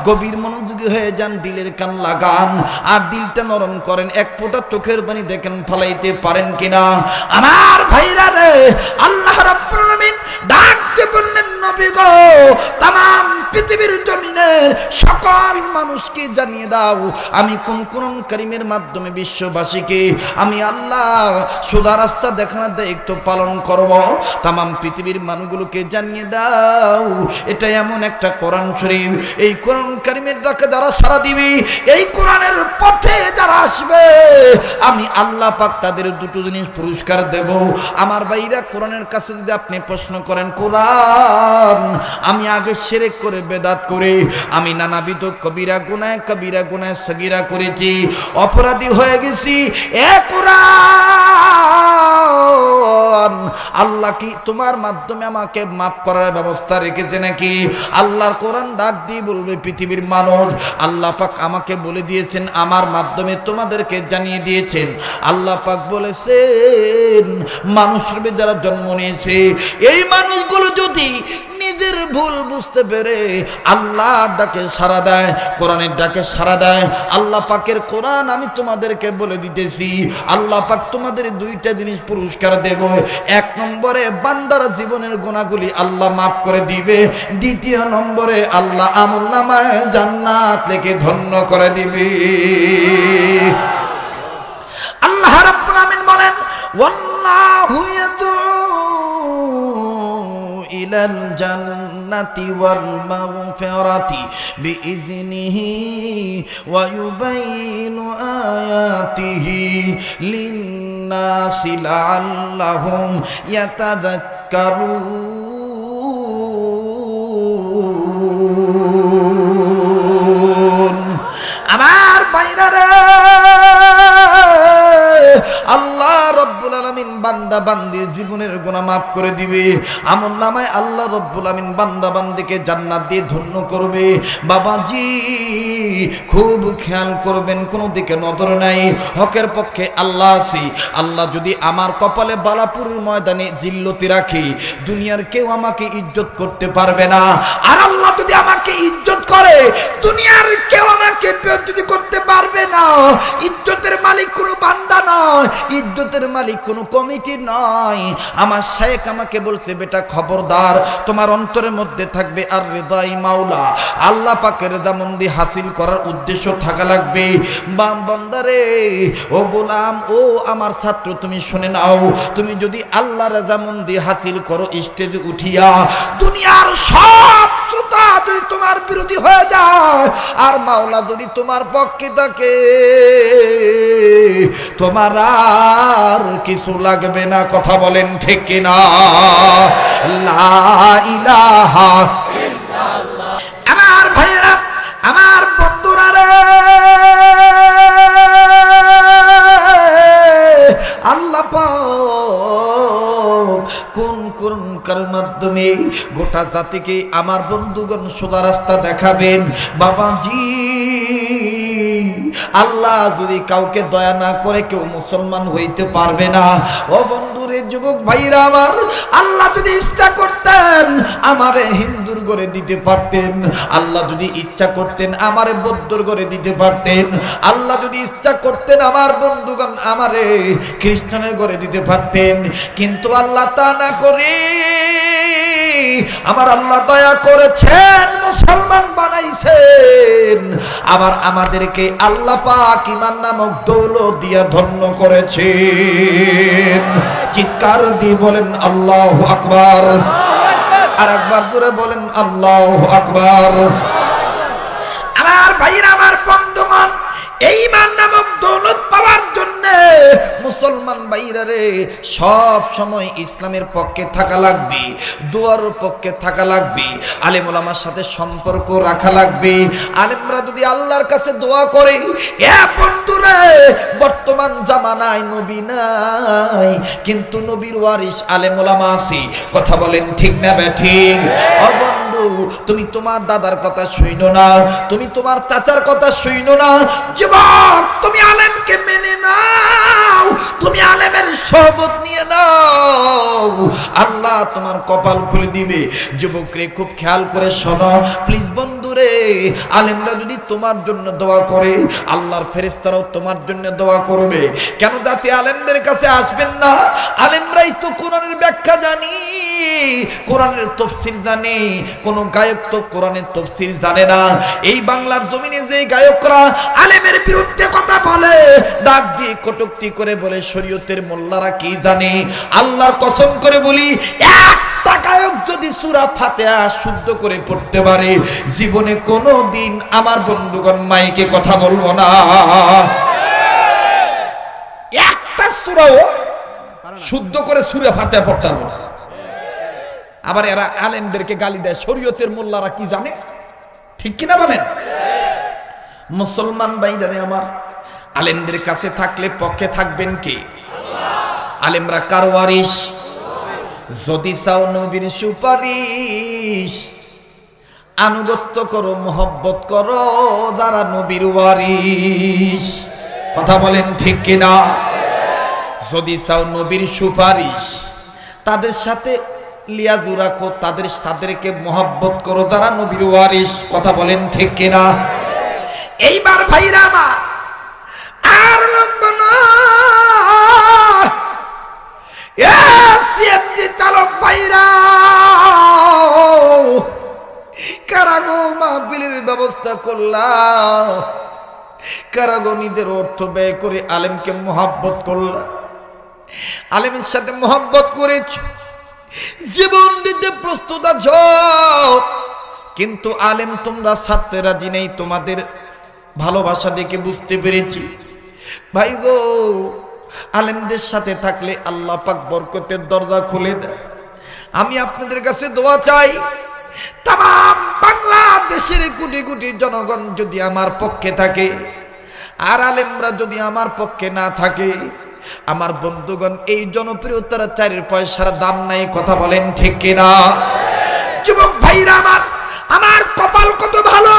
A: গভীর মনোযোগী হয়ে যান, দিলের কান লাগান আর দিলটা নরম করেন। এক ফোঁটা চোখের পানি দেখেন ফলাইতে পারেন কিনা। আমার ভাইরা রে, আল্লাহ রাব্বুল আলামিন ডাকতে বললেন, নবী গো, তামাম পৃথিবীর জমিনের সকল মানুষকে জানিয়ে দাও আমি কোন কোরআন কারীমের মাধ্যমে বিশ্ববাসীকে আমি আল্লাহ সোজা রাস্তা দেখানোর দায়িত্ব পালন করব। তামাম পৃথিবীর মানুষগুলোকে জানিয়ে দাও এটা এমন একটা কোরআন শরীফ, এই কোরআন কারীমের ডাকে যারা সাড়া দিবে, এই কোরআনের পথে যারা আসবে, আমি আল্লাহ পাক তাদের দুটো জিনিস পুরস্কার দেব। আমার ভাইরা, কোরআনের কাছে যদি আপনি প্রশ্ন করেন, কোরআন আমি আগে শিরক করে, বেদাত করে, আমি নানাবিধ কবিরা গুনাহ সগীরা করেছি, অপরাধী হয়ে গেছি, এ কোরআন আল্লাহ কি তোমার মাধ্যমে আমাকে মাফ করার ব্যবস্থা রেখেছে নাকি? আল্লাহর কোরআন ডাক দিয়ে বলবে, পৃথিবীর মানুষ, আল্লাহ পাক আমাকে বলে দিয়েছেন, আমার মাধ্যমে তোমাদেরকে জানিয়ে দিয়েছেন। আল্লাহ পাক বলেছেন, মানুষের যারা জন্ম নিয়েছে, এই মানুষগুলো যদি নিজের ভুল বুঝতে পেরে আল্লাহর ডাকে সাড়া দেয়, কোরআনের ডাকে সাড়া দেয়, আল্লাহ পাকের কোরআন আমি তোমাদেরকে বলে দিতেছি, আল্লাহ পাক তোমাদের দুইটা জিনিস পুরস্কার দেব। এক নম্বরে বান্দার জীবনের গুনাহগুলি আল্লাহ মাফ করে দিবে, দ্বিতীয় নম্বরে আল্লাহ আমলনামায় জান্নাত লিখে ধন্য করে দিবে। আল্লাহ রাব্বুল আমিন বলেন, ওয়াল্লাহু ইয়াদউ ইলাল জান্নাতি ওয়াল মাগফিরাতি বিইজনিহি ওয়া ইউবাইনু আয়াতিহি লিন-নাসি লাআল্লাহুম ইয়াতাযাক্কারুন। আমার ভাইরা রে, আল্লাহ রব্বুল আলামিন বান্দা বান্দির জীবনের গুনাহ মাফ করে দিবে, আমলনামায় আল্লাহ রব্বুল আলামিন বান্দা বান্দিকে জান্নাত দিয়ে ধন্য করবে। বাবাজি খুব খেয়াল করবেন, কোনো দিকে নজর নাই, হকের পক্ষে আল্লাহ আছে। আল্লাহ যদি আমার কপালে বালাপুরের ময়দানে জিল্লতি রাখি, দুনিয়ার কেউ আমাকে ইজ্জত করতে পারবে না। আর আল্লাহ যদি আমাকে ইজ্জত করে, দুনিয়ার কেউ আমাকে বেইজ্জতি করতে পারবে না। ইজ্জতের মালিক কোনো বান্দা নয়, ইজ্জতের মালিক কোনো কমিটি নয়। আমার শায়েখ আমাকে বলছে, বেটা খবরদার, তোমার অন্তরের মধ্যে থাকবে আর রিদাই মাওলা, আল্লাহ পাকের রেজামন্দি হাসিল করার উদ্দেশ্য থাকা লাগবে। বান্দারে, ও গোলাম, ও আমার ছাত্র, তুমি শুনে নাও, তুমি যদি আল্লাহ রেজামন্দি হাসিল করো, স্টেজে উঠিয়া দুনিয়ার সব শ্রোতা যদি তোমার বিরোধী হয়ে যায়, আর মাওলা যদি তোমার পক্ষে থাকে, তোমার আর কিছু লাগবে না। কথা বলেন ঠিক কিনা? লা ইলাহা ইল্লাল্লাহ। আমার ভাইয়েরা, আমার বন্ধুরা রে, আল্লাহ পাক কোন কার মাধ্যমে গোটা জাতিকে আমার বন্ধুগণ সোজা রাস্তা দেখাবেন। বাবাজি, আল্লাহ যদি কাউকে দয়া না করে, কেউ মুসলমান হইতে পারবে না। ও বন্ধুরে, যুবক ভাইরা আমার, আল্লাহ যদি ইচ্ছা করতেন আমারে হিন্দুর ঘরে দিতে পারতেন, আল্লাহ যদি ইচ্ছা করতেন আমারে বৌদ্ধর ঘরে দিতে পারতেন, আল্লাহ যদি ইচ্ছা করতেন আমার বন্ধুগণ আমারে খ্রিস্টানের ঘরে দিতে পারতেন। কিন্তু আল্লাহ তা না করে আমার আল্লাহ দয়া করেছেন, মুসলমান বানাইছেন। আবার আমাদেরকে আল্লাহ পাক ঈমান নামক দৌলত দিয়া ধন্য করেছেন। চিৎকার দিয়ে বলেন আল্লাহু আকবার। আর একবার জোরে বলেন আল্লাহু আকবার। আমার ভাইরা, আমার বন্ধুগণ, এই ঈমান নামক দৌলত পাওয়ার জন্য জন্যে মুসলমান ভাইরা রে সব সময় ইসলামের পক্ষে থাকা লাগবে, দোয়ার পক্ষে থাকা লাগবে, আলেম ওলামার সাথে সম্পর্ক রাখা লাগবে। আলেমরা যদি আল্লাহর কাছে দোয়া করে, এ বন্ধুরে বর্তমান জামানায় নবী নাই কিন্তু নবীর ওয়ারিস আলেম ওলামা আছে। কথা বলেন ঠিক না ঠিক? ও বন্ধু, তুমি তোমার দাদার কথা শুইনো না, তুমি তোমার চাচার কথা শুইনো না, যুবক তুমি আলেমকে মেনে নাও, তুমি আলেমের শপথ নিয়ে নাও, আল্লাহ তোমার কপাল খুলে দিবে। যুবক রে খুব খেয়াল করে শোনো প্লিজ বন্ধুরে, আলেমরা যদি তোমার জন্য দোয়া করে আল্লাহর ফেরেশতারাও তোমার জন্য দোয়া করবে। কেন যাতে আলেমদের কাছে আসবেন না? আলেমরাই তো কোরআনের ব্যাখ্যা জানি, কোরআনের তাফসীর জানে, কোন গায়ক তো কোরআনের তাফসীর জানে না। এই বাংলার জমিনে যে গায়করা আলেমের বিরুদ্ধে কথা বলে, ডাক দিয়ে কটূক্তি করে বলে শরীয়তের মোল্লারা কি জানে, আল্লাহর কসম করে বলি একটা গায়ক যদি সূরা ফাতিহা শুদ্ধ করে পড়তে পারে, জীবনে কোনো দিন আমার বন্ধুগণ মাইকে কথা বলবো না। একটা সূরাও শুদ্ধ করে সূরা ফাতিহা পড়তে পারবে না। আবার এরা আলেমদেরকে গালি দেয়, শরীয়তের মোল্লারা কি জানে, ঠিক কিনা বলেন? মুসলমান ভাইরা আমার, আলেমদের কাছে থাকলে পক্ষে থাকবেন কে? আলেমরা কার ওয়ারিস? যদি চাও নবীর সুপারিশ, আনুগত্য করো, মোহব্বত করো যারা নবীর ওয়ারিস। কথা বলেন ঠিক কিনা? যদি চাও নবীর সুপারিশ, তাদের সাথে লিয়াজু রাখো, তাদেরকে মোহব্বত করো যারা নবীর ওয়ারিস। কথা বলেন ঠিক কিনা? এইবার ভাইরা আমার আর লম্বা না, সিএনজি চালক ভাইরা, কারাগো মাহফিলের ব্যবস্থা করলাম, কারাগো নিজের অর্থ ব্যয় করে আলেমকে মোহাব্বত করলাম, আলেমের সাথে মোহাব্বত করেছি, জীবন দিতে প্রস্তুত আছো, কিন্তু আলেম তোমরা ছাড়তে রাজি নেই। তোমাদের ভালোবাসা দেখে বুঝতে পেরেছি ভাই গো, আলেমদের সাথে থাকলে আল্লাহ পাক বরকতের দরজা খুলে দেয়। আমি আপনাদের কাছে দোয়া চাই, তাম বাংলাদেশের কোটি কোটি জনগণ যদি আমার পক্ষে থাকে, আর আলেমরা যদি আমার পক্ষে না থাকে, আমার বন্ধুগণ এই জনপ্রিয়তার 4 পয়সার দাম নাই। কথা বলেন ঠিক কিনা? যুবক ভাইরা আমার, আমার কপাল কত ভালো,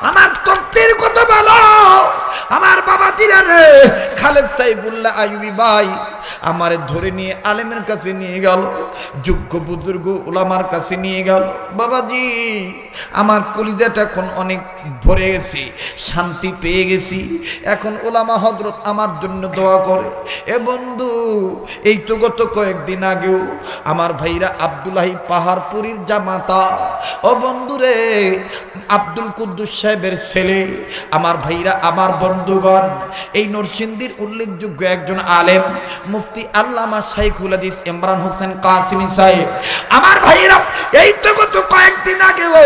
A: আমার তকদির কত ভালো, আমার বাবা দিরারে খালেদ সাইফুল্লাহ আইয়ুবী ভাই আমার ধরে নিয়ে আলেমের কাছে নিয়ে গেল, যোগ্য বুজুর্গ ওলামার কাছে নিয়ে গেল। বাবাজি আমার কলিজাটা এখন অনেক ভরে গেছে, শান্তি পেয়ে গেছি। এখন ওলামা হযরত আমার জন্য দোয়া করে। এ বন্ধু, এই তো গত কয়েকদিন আগেও আমার ভাইরা আব্দুল্লাহি পাহাড়পুরীর জামাতা, ও বন্ধুরে আব্দুল কুদ্দুস সাহেবের ছেলে, আমার ভাইরা আমার বন্ধুগণ, এই নরসিংদীর উল্লেখযোগ্য একজন আলেম মুফতি আল্লামা শাইখুল হাদিস ইমরান হোসেন কাসিমি সাহেব, আমার ভাইরা এই তো গত কয়েকদিন আগেও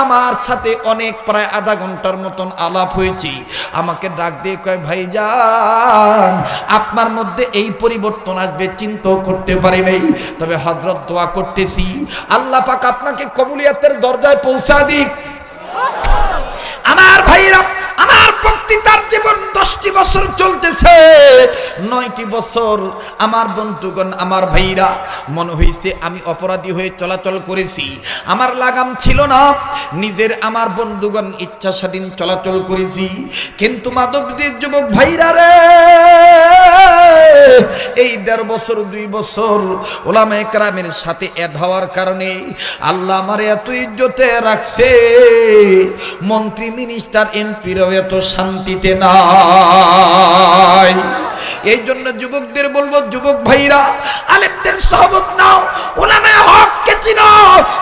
A: আমার সাথে অনেক প্রায় আধা ঘন্টার মতন আলাপ হয়েছি। আমাকে ডাক দিয়ে কয়, ভাইজান আপনার মধ্যে এই পরিবর্তন আসবে চিন্তাও করতে পারি নাই, তবে হযরত দোয়া করতেছি আল্লাহ পাক আপনাকে কবুলিয়াতের দরজায় পৌঁছা দিক। আমার ভাইরা, আমার বক্তৃতার জীবন 10টি বছর চলতেছে, 9টি বছর আমার বন্ধুগণ আমার ভাইরা মনে হয়েছে আমি অপরাধী হয়ে চলাচল করেছি, আমার লাগাম ছিল না, নিজের আমার বন্ধুগণ ইচ্ছা স্বাধীন চলাচল করেছি। কিন্তু মাধবদীর যুবক ভাইরা রে, এই 1.5 বছর 2 বছর ওলামায়ে কেরামের সাথে অ্যাড হওয়ার কারণে আল্লাহ আমার এত ইজ্জতে রাখছে, মন্ত্রী মিনিস্টার এমপিরাও এত শান্তিতে নাই। এই জন্য যুবকদের বলবো, যুবক ভাইরা আলেমদের সহবত নাও, উলামায়ে হককে চিনো,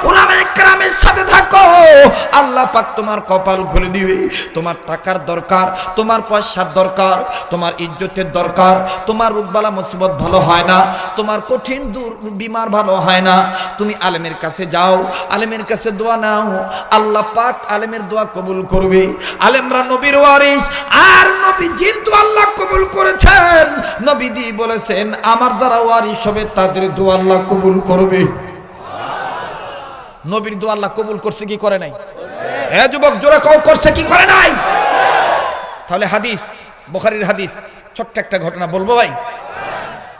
A: উলামায়ে কেরামের সাথে থাকো। আল্লাহ পাক তোমার কপাল খুলে দিবে। তোমার টাকার দরকার, তোমার পয়সার দরকার, তোমার ইজ্জতের দরকার, তোমার রোগবালা মুসিবত ভালো হয় না, তোমার কঠিন বিমার ভালো হয় না, তুমি আলেমের কাছে যাও, আলেমের কাছে দোয়া নাও, আল্লাহ পাক আলেমের দোয়া কবুল করবে। আলেমরা নবীর ওয়ারিস, আর নবীজির দোয়া আল্লাহ কবুল করেছেন। নবীজি বলেছেন আমার যারা ওয়ারিস হবে তাদের দোয়া আল্লাহ কবুল করবে। নবীর দোয়া আল্লাহ কবুল করছে কি করে নাই? হ্যাঁ যুবক জোরে কও, করছে কি করে নাই? তাহলে হাদিস, বুখারীর হাদিস, ছোট্ট একটা ঘটনা বলবো ভাই।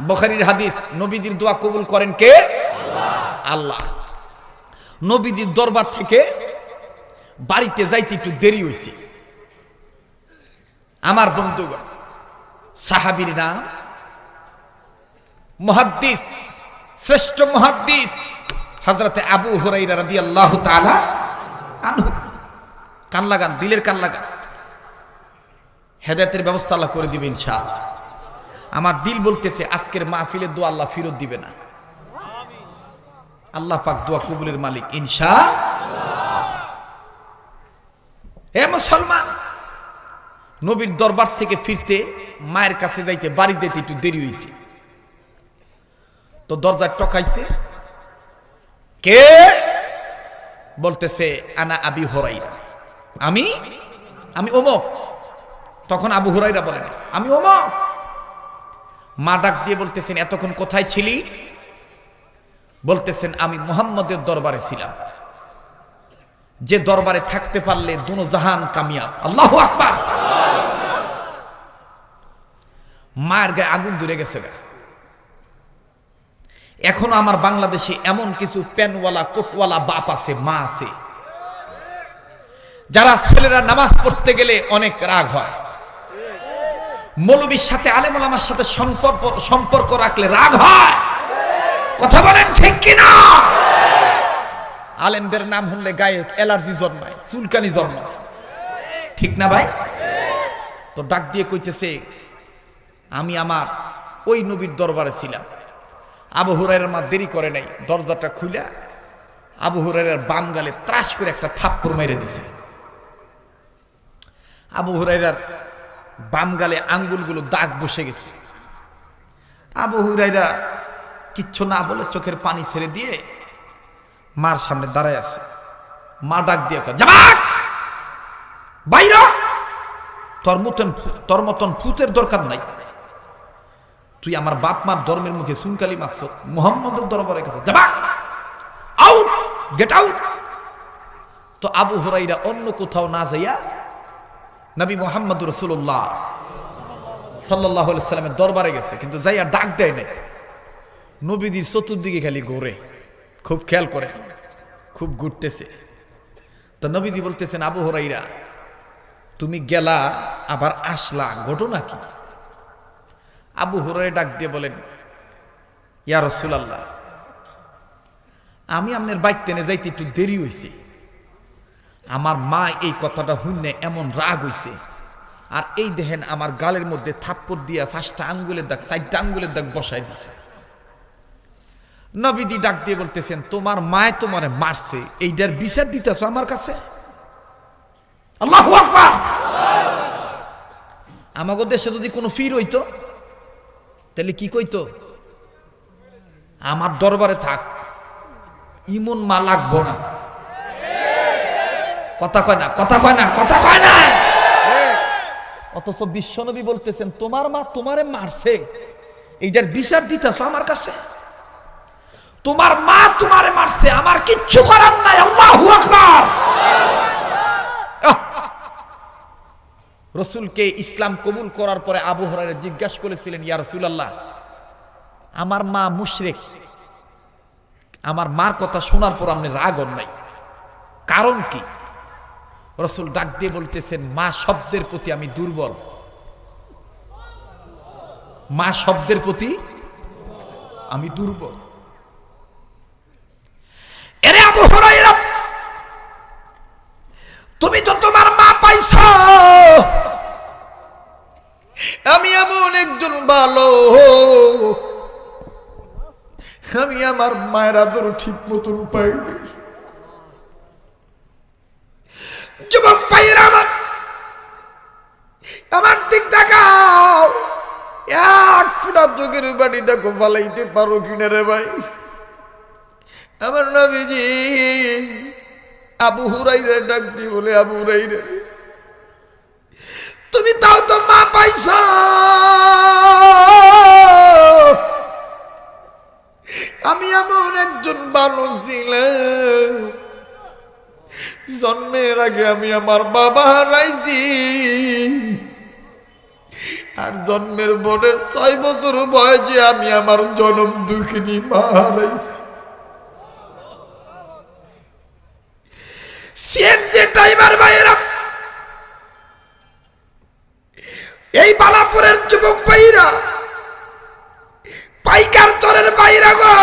A: বুখারীর হাদিস, নবীজির দোয়া কবুল করেন কে? আল্লাহ। নবীজির দরবার থেকে বাড়িতে যাইতে একটু দেরি হয়েছে। আমার বন্ধুগণ, সাহাবীর নাম মুহাদ্দিস, শ্রেষ্ঠ মুহাদ্দিস হযরতে আবু হুরায়রা রাদিয়াল্লাহু তাআলা আনহু। কান লাগান, দিলের কান লাগান, হেদায়েতের ব্যবস্থা আল্লাহ করে দিবেন ইনশাআল্লাহ। আমার দিল বলতেছে আজকের মাহফিলের দোয়া আল্লাহ ফেরত দিবে না। আল্লাহ পাক দোয়া কবুলের মালিক ইনশাআল্লাহ। হে মুসলমান, নবীর দরবার থেকে ফিরতে, মায়ের কাছে যাইতে, বাড়ি যেতে একটু দেরি হয়েছে। তো দরজা টকাইছে কে? বলতেছে আনা আবি হুরায়রা, আমি ওমক। তখন আবু হুরায়রা বলেন আমি ওমক। মা ডাক দিয়ে বলতেছেন এতক্ষণ কোথায় ছিলি? বলতেছেন আমি মুহাম্মদের দরবারে ছিলাম, যে দরবারে থাকতে পারলে দুনো জাহান কামিয়াব। আল্লাহু আকবার। মায়ের গায়ে আগুন ধরে গেছে। এখনো আমার বাংলাদেশে এমন কিছু প্যানওয়ালা কোটওয়ালা বাপ আছে, মা আছে, যারা ছেলেরা নামাজ পড়তে গেলে অনেক রাগ হয়, মৌলবীর সাথে আলেম ওলামার সাথে সম্পর্ক রাখলে রাগ হয়। কথা বলেন ঠিক কিনা? আলেমদের নাম শুনলে গায়ে অ্যালার্জি জন্মায়, চুলকানি জন্মায়, ঠিক না ভাই? তো ডাক দিয়ে কইতেছে আমি আমার ওই নবীর দরবারে ছিলাম। আবু হুরায়রার মা দেরি করে নাই, দরজাটা খুলে আবু হুরায়রার বাম গালে ত্রাস করে একটা থাপ্পড় মেরে দিছে। আবু হুরায়রার বাম গালে আঙ্গুলগুলো দাগ বসে গেছে। আবু হুরায়রা কিচ্ছু না বলে চোখের পানি ছেড়ে দিয়ে মার সামনে দাঁড়ায় আছে। মা ডাক দিয়ে যাবাক বাইরা, তোর মতন ফুতের দরকার নাই, তুই আমার বাপ মার ধর্মের মুখে সুনকালি মাখছ, মুহাম্মদের দরবারে গেছে, যাবাক, আউট, গেট আউট। তো আবু হুরায়রা অন্য কোথাও না যাইয়া নবী মুহাম্মদ রাসূলুল্লাহ সাল্লাল্লাহু আলাইহি সাল্লামের দরবারে গেছে, কিন্তু যাইয়া ডাক দেয় নাই। নবীজির চতুর্দিকে খালি ঘোরে, খুব খেয়াল করে, খুব ঘুরতেছে। তো নবীজি বলতেছেন আবু হুরায়রা তুমি গেলা আবার আসলা, ঘটনা কি? আবু হুরায়রা ডাক দিয়ে বলেন ইয়া রাসূলুল্লাহ, আমি আপনার বাইক টেনে যাইতে একটু দেরি হয়েছে। আমার মা এই কথাটা শুনে এমন রাগ হইছে, আর এই দেখেন আমার গালের মধ্যে থাপ্পড় দিয়া 5টা আঙ্গুলের দাগ, 4টা আঙ্গুলের দাগ বসাই দিছে। নবীজি ডাক দিয়ে বলতেছেন তোমার মায়ে তোমারে মারছে, এইটার বিচার দিতেছ আমার কাছে? আল্লাহু আকবার। আমাদের দেশে যদি কোনো ফির হইতো তাহলে কি কইতো? আমার দরবারে থাক, ইমন মা লাগবো না। কথা কয় না, কথা কয় না, কথা কয় না। অথচ বিশ্বনবী বলতেছেন তোমার মা তোমারে মারছে, এইটার বিচার দিতেছ আমার কাছে? তোমার মা তোমারে মারছে, আমার কিচ্ছু করার নাই। আল্লাহু আকবার। রাসূলকে ইসলাম কবুল করার পরে আবু হুরায়রা জিজ্ঞাসা করেছিলেন ইয়া রাসূলুল্লাহ, আমার মা মুশরিক, আমার মার কথা শোনার পর আপনি রাগ হন নাই, কারণ কি? রাসূল ডাক দিয়ে বলতেছেন মা শব্দের প্রতি আমি দুর্বল, মা শব্দের প্রতি আমি দুর্বল। এরে আবু হুরায়রা, তুমি তো তোমার মা পাইছো, আমি এমন একজন ভালো, আমি আমার মায়ের আদর ঠিক মতন পাইনি। যুবক ভাইয়েরা আমার, আমার দিক দেখাও, এক ফুটা চোখের বাড়ি দেখো ফালাইতে পারো কিনা রে ভাই? আমার নবীজি আবু হুরাইরা ডাক দিয়ে বলে, আবু হুরাইরা তুমি তাও তো মা পাইছ, আমি এমন একজন মানুষ ছিলাম, জন্মের আগে আমি আমার বাবা হারাইছি, আর জন্মের পরে 6 বছর বয়সে আমি আমার জনম দুঃখিনী মা হারাইছি। সিএনজি ড্রাইভার ভাইয়েরা, এই বালাপুরের যুবক ভাইরা, পাইকার চরের ভাইরা গো,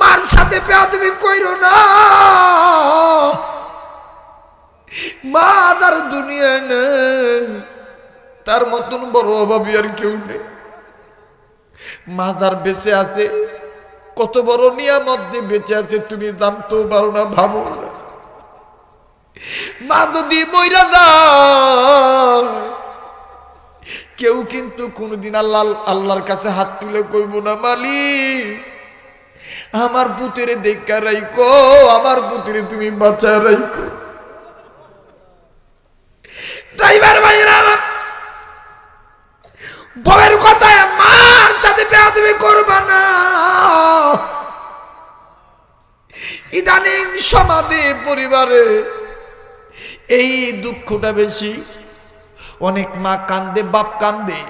A: মার সাথে বেয়াদবি কইরো না। মা তার দুনিয়া নেই, তার মতন বড় অভাবী আর কেউ নেই। মা যার বেঁচে আছে, কত বড় নিয়ামত দিয়ে বেঁচে আছে তুমি জানতেও পারো না, ভাবো না। মা যদি মইরা যায়, কেউ কিন্তু কোনদিন আল্লাহর কাছে হাত তুলে কইব না, মালিক আমার পুত্রে দেখা রাইখো, আমার পুত্রে তুমি বাঁচায় রাইখো। ড্রাইভার ভাইরা আমার, বউয়ের কথায় মার সাথে বেয়াদবি করবা না। ইদানিং সমাজে পরিবারে এই দুঃখটা বেশি। অনেক মা কান্দে, বাপ কান্দে,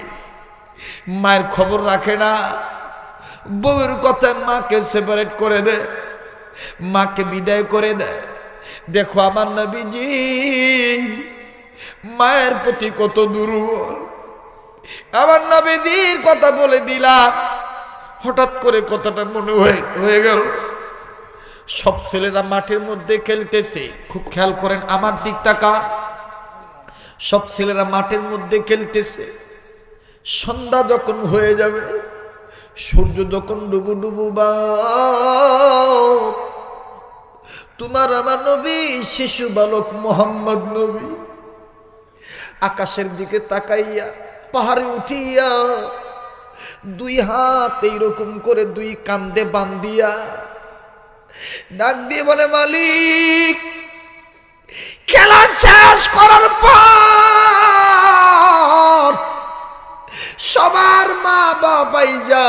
A: মায়ের খবর রাখে না, বউয়ের কথায় মাকে সেপারেট করে দেয়, মাকে বিদায় করে দেয়। দেখো আমার নবীজি মায়ের প্রতি কত দুর্বল। আমার নবীজির কথা বলে দিলাম, হঠাৎ করে কথাটা মনে হয়ে গেল। সব ছেলেরা মাঠের মধ্যে খেলতেছে, খুব খেয়াল করেন আমার দিক তাকা। সব ছেলেরা মাঠের মধ্যে খেলতেছে। সন্ধ্যা যখন হয়ে যাবে, সূর্য যখন ডুবু ডুবু বা, তোমার আমার নবী শিশু বালক মোহাম্মদ নবী আকাশের দিকে তাকাইয়া পাহাড়ে উঠিয়া 2 হাত এইরকম করে 2 কান্দে বান্ধিয়া ডাক দিয়ে বলে, মালিক খেলা শেষ করার পর সবার মা বাবাই যা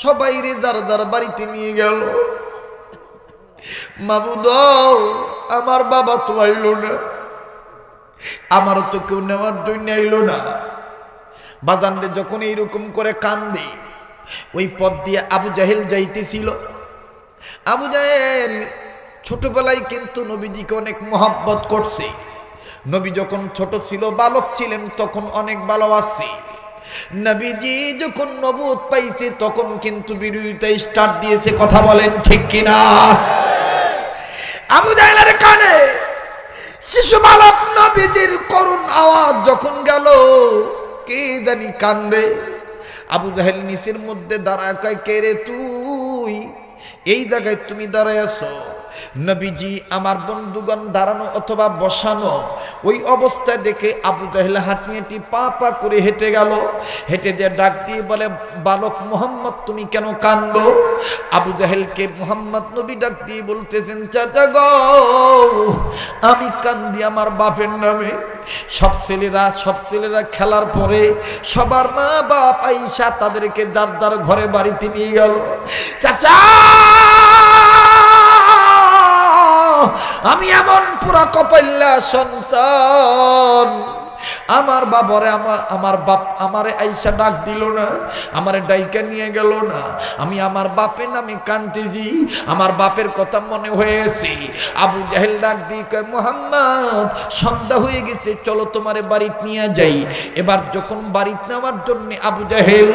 A: সবাই রে দার বাড়িতে নিয়ে গেল। মাবুদ আমার বাবা তো আইলো না, আমারও তো কেউ নেওয়ার জন্য আইলো না। বাজানরে যখন এইরকম করে কান্দে, ওই পথ দিয়ে আবু জাহেল যাইতেছিল। আবু জাহেল ছোটবেলায় কিন্তু নবীজিকে অনেক মহব্বত করছে। নবী যখন ছোট ছিল, বালক ছিলেন, তখন অনেক ভালোবাসছে। নবীজি যখন নবুয়ত পাইছে, তখন কিন্তু বিরোধিতা স্টার্ট দিয়েছে। কথা বলেন ঠিক কিনা? আবু জাহেলের কানে শিশু বালক নবীজির করুণ আওয়াজ যখন গেল, কে জানি কান্দে। আবু জাহেল নিচের মধ্যে দাঁড়ায়, কয় কে রে তুই, এই জায়গায় তুমি দাঁড়ায় আছো? নবীজি আমার বন্ধুগণ দাঁড়ানো অথবা বসানো ওই অবস্থায় দেখে আবু জাহেল হাঁটি হাঁটি পা পা করে হেঁটে গেল। হেঁটে দিয়ে ডাক দিয়ে বলে, বালক মোহাম্মদ তুমি কেন কান্দো? আবু জাহেলকে মোহাম্মদ নবী ডাক দিয়ে বলতেছেন, চাচা গো আমি কান্দি আমার বাপের নামে। সব ছেলেরা খেলার পরে সবার মা বাপ আইসা তাদেরকে দার ঘরে বাড়িতে নিয়ে গেল। চাচা আমি এমন পুরা কপাল্লা সন্তান, আমার বাবারে আমার বাপ আমারে আইসা ডাক দিল না, আমারে ডাইকা নিয়ে গেল না। আমি আমার বাপের নামে কাঁদতেছি, আমার বাপের কথা মনে হয়েছে। আবু জাহেল ডাক দিয়ে কয়, মুহাম্মদ সন্ধ্যা হয়ে গেছে, চলো তোমারে বাড়িতে নিয়ে যাই। এবার যখন বাড়িতে নেওয়ার জন্য আবু জাহেল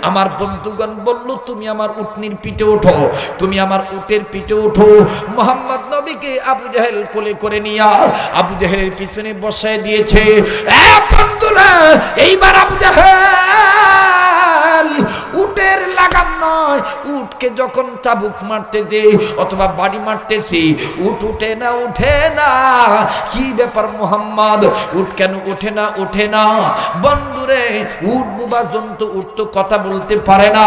A: আমার বন্ধুগণ বলল, তুমি আমার উটনির পিঠে ওঠো, তুমি আমার উটের পিঠে ওঠো। মুহাম্মদ নবীকে আবু জাহেল কোলে করে নিয়া আবু জাহেলের পিছনে বসায় দিয়েছে। বন্ধুরা, এইবার আবু জাহেল উটের লাগাম নয়, উটকে যখন চাবুক মারতেছে অথবা বাড়ি মারতেছে, উট উঠে না, উঠে না। কি ব্যাপার মুহাম্মদ, উট কেন ওঠে না, ওঠে না? বন্ধুরে, উট বুবা জন্তু, উট তো কথা বলতে পারে না।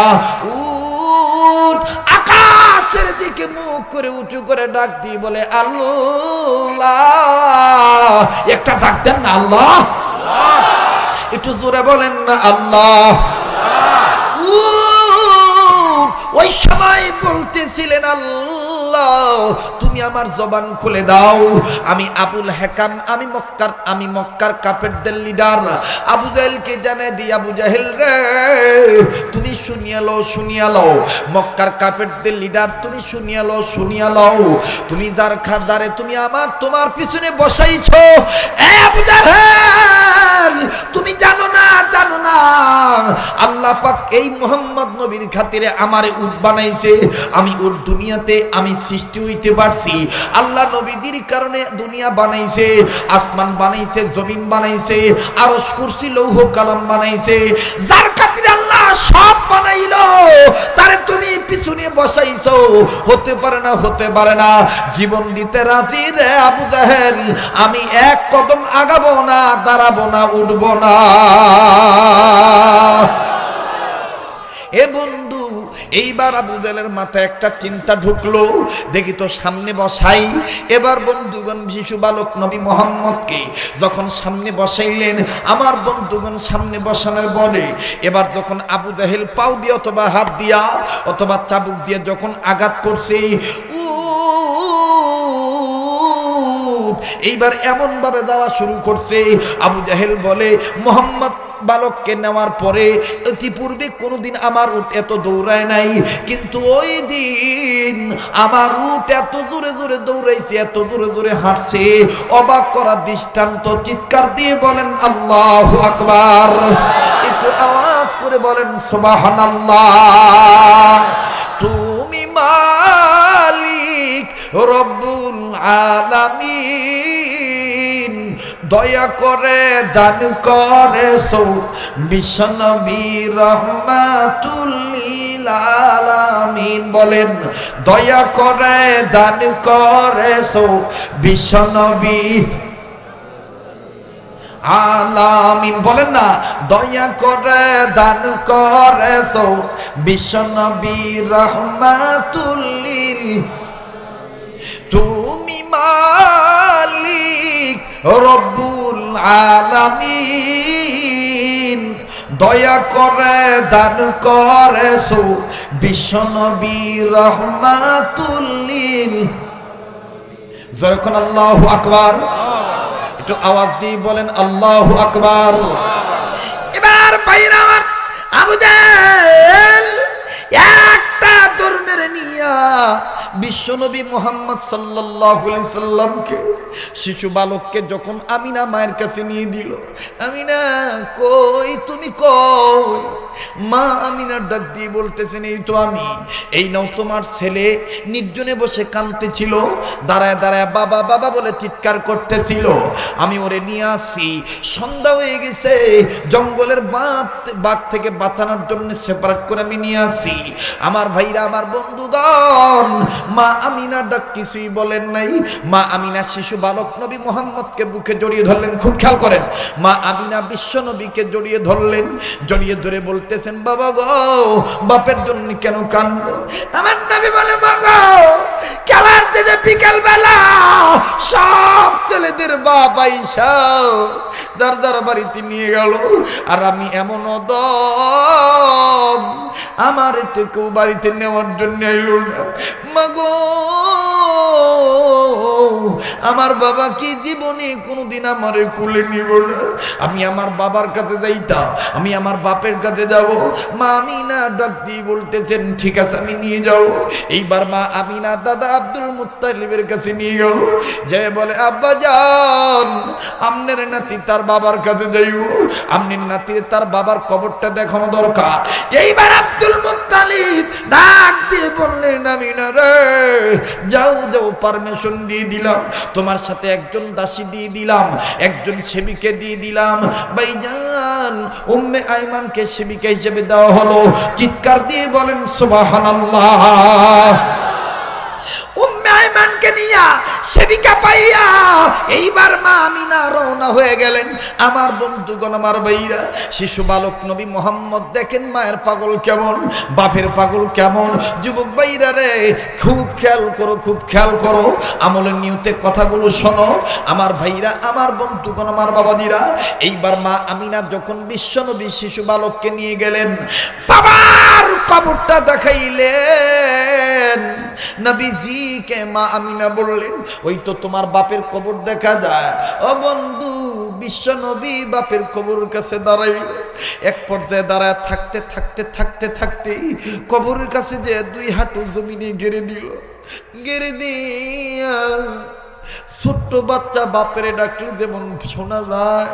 A: উট আকাশের দিকে মুখ করে উঁচু করে ডাক দিয়ে বলে, আল্লাহ। একটা ডাক দেন না, আল্লাহ। একটু জোরে বলেন না, আল্লাহ। ওই সময় বলতেছিলেন, আল্লাহ তুমি আমার জবান খুলে দাও। আমি আবুল হেকাম, আমি মক্কার কাফেরদের লিডার আবু জাহেলকে জানিয়ে দিই, আবু জাহেল রে তুমি শুনিয়া লও, মক্কার কাফেরদের লিডার তুমি শুনিয়া লও। তুমি যার খাদারে তুমি তোমার পিছনে বসাইছো, আবু জাহেল তুমি জানো না আল্লাহ পাক এই মুহাম্মদ নবীর খাতিরে আমারে উট বানাইছে। আমি ওর দুনিয়াতে আমি সৃষ্টি হইতে পারছি। আল্লাহ নবীদের কারণে দুনিয়া বানাইছে, আসমান বানাইছে, জমিন বানাইছে, আরশ কুরসি লৌহ কালাম বানাইছে। যার খাতিরে আল্লাহ সব বানাইলো, তারে তুমি পিছনে বসাইছো। হতে পারে না। জীবন দিতে রাজি রে আবু জাহেল, আমি এক কদম আগাবো না, দাঁড়াবো না, উঠবো না। এ বন্ধু, এইবার আবু জাহেলের মাথায় একটা চিন্তা ঢুকলো, দেখি তো সামনে বসাই। এবার বন্ধুগণ শিশু বালক নবী মুহাম্মদকে যখন সামনে বসাইলেন, আমার বন্ধুগণ সামনে বসানোর বলে এবার যখন আবু জাহেল পাও দিয়ে অথবা হাত দিয়া অথবা চাবুক দিয়ে যখন আঘাত করছে, এইবার এমন ভাবে যাওয়া শুরু করছে। আবু জাহেল বলে, মুহাম্মদ বালককে নেওয়ার পরে ইতিপূর্বে কোনোদিন আমার উট এত দৌড়ায় নাই, কিন্তু ওই দিন আমার উট এত জোরে জোরে দৌড়াইছে, এত জোরে জোরে হাঁটছে, অবাক করা দৃষ্টান্ত। চিৎকার দিয়ে বলেন আল্লাহু আকবার, একটু আওয়াজ করে বলেন সুবহানাল্লাহ। তুমি মালিক রব্বুল আলামিন, দয়া করে দান করেছো বিশ্বনবী রহমাতুল লিল আলামিন। বলেন, দয়া করে দান করেছো বিশ্বনবী আলামিন। বলেন না, দয়া করে দান করেছো বিশ্বনবী রহমাতুল লিল। তুমি মালিক রব্বুল আলামিন, দয়া করে দান করেছো বিশ্বনবী রহমাতুল লিল। যখন আল্লাহু আকবার, একটু আওয়াজ দিয়ে বলেন আল্লাহু আকবার। এবার ভাইরা আমার, আবু জাহেল একটা দৌড় মেরে নিয়া বিশ্বনবী মুহাম্মদ সাল্লাল্লাহু আলাইহি সাল্লামকে, শিশু বালককে যখন আমিনা মায়ের কাছে নিয়ে দিল, আমিনা কই, তুমি কই? মা আমিনার ডাক দিয়ে বলতেছেন, এই তো আমি, এই নাও তোমার ছেলে। নির্জনে বসে কাঁদতেছিল, দাঁড়ায় দাঁড়ায় বাবা বাবা বলে চিৎকার করতেছিল। আমি ওরে নিয়ে আসি, সন্ধ্যা হয়ে গেছে, জঙ্গলের বাঘ থেকে বাঁচানোর জন্য সেপারেট করে আমি নিয়ে আসি। আমার ভাইরা, আমার বন্ধুগণ, মা আমিনার ডাক কিছুই বলেন নাই। মা আমিনা শিশু বালক নবী মুহাম্মদকে বুকে জড়িয়ে ধরলেন। খুব খেয়াল করেন, মা আমিনা বিশ্ব নবীকে জড়িয়ে ধরলেন। জড়িয়ে ধরে বলতেছেন, বাবা গো, বাপের জন্য কেন কান্দ? আমার নবী বলে, মা গো, খেলার যে বিকেল বেলা সব ছেলেদের বাপ আইসা দারদার বাড়িতে নিয়ে গেল, আর আমি এমন অদম, আমার এতে কেউ বাড়িতে নেওয়ার জন্য আইল না। মা গো, আমার বাবা কি জীবনে কোনোদিন আমারে কুলে নিব না। আমি আমার বাবার কাছে যাইতাম, আমি আমার বাপের কাছে যাব। মা আমিনা ডাক দিয়ে বলতেছেন ঠিক আছে আমি নিয়ে যাও। এইবার মা আমিনা দাদা আব্দুল মুত্তালিবের কাছে নিয়ে গেল, যে বলে আব্বা যান আমনের নাতি তার বাবার কাছে যাইব, আমনের নাতি তার বাবার কবরটা দেখানো দরকার। এইবার আব্দুল মুত্তালিব ডাক দিয়ে বললেন আমিনা রে যাও যাও, পারমিশন দিয়ে দিলাম, তোমার সাথে একজন দাসী দিয়ে দিলাম, একজন সেবিকে দিয়ে দিলাম। ভাইজান উম্মে আইমানকে সেবিকা হিসেবে দেওয়া হলো। চিৎকার দিয়ে বলেন সুবহানাল্লাহ। উম্মে আইমানকে নিয়া সেবিকা পাইয়া এইবার মা আমিনা রওনা হয়ে গেলেন। আমার বন্ধুগণ, আমার ভাইরা, শিশু বালক নবী মোহাম্মদ দেখেন মায়ের পাগল কেমন, বাপের পাগল কেমন। যুবক ভাইরা রে খুব খেয়াল করো, খুব খেয়াল করো, আমলের নিয়তে কথাগুলো শোনো আমার ভাইরা, আমার বন্ধুগণ, আমার বাবাদিরা। এইবার মা আমিনা যখন বিশ্বনবী শিশু বালককে নিয়ে গেলেন, বাবার কবরটা দেখাইলেন নবীজিকে। মা আমিনা বললেন ওই তো তোমার বাপের কবর দেখা যায়। ও বন্ধু, বিশ্ব নবী বাপের কবরের কাছে দাঁড়াইল। এক পর্যায়ে দাঁড়ায় থাকতে থাকতে থাকতে থাকতে কবরের কাছে যে দুই হাঁটু জমিনে গেড়ে দিল। গেড়ে দিয়া ছোট্ট বাচ্চা বাপেরে ডাকলে যেমন শোনা যায়,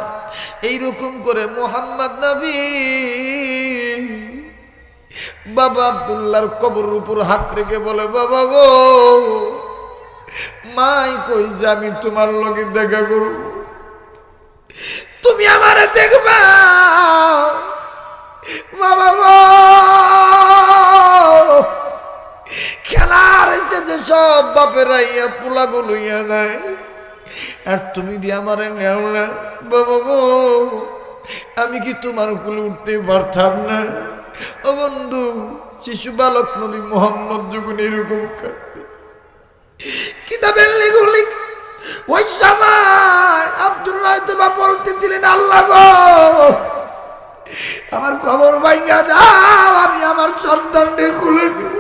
A: এইরকম করে মোহাম্মদ নবী বাবা আব্দুল্লাহর কবরের উপর হাত রেখে বলে বাবা গো, মাই কই যে আমি তোমার লগে দেখা করব, তুমি আমারে দেখবা বাবা গো। খেলার যে সব বাপেরা ইয়া পোলাগুলো ইয়া যায়, আর তুমি দিয়ে আমারে নেও না বাবা গো, আমি কি তোমার কোলে উঠতে পারতাম না। ও বন্ধু, শিশু বালক নবী মোহাম্মদ যখন এরকম করতে কিতাবের লেগুলি ওই সময় আব্দুল্লাহ তোমা বলতেছিলেন আল্লাহ গো আমার কবর ভাঙা দাও, আমি আমার সন্তানকে খুলে নিব।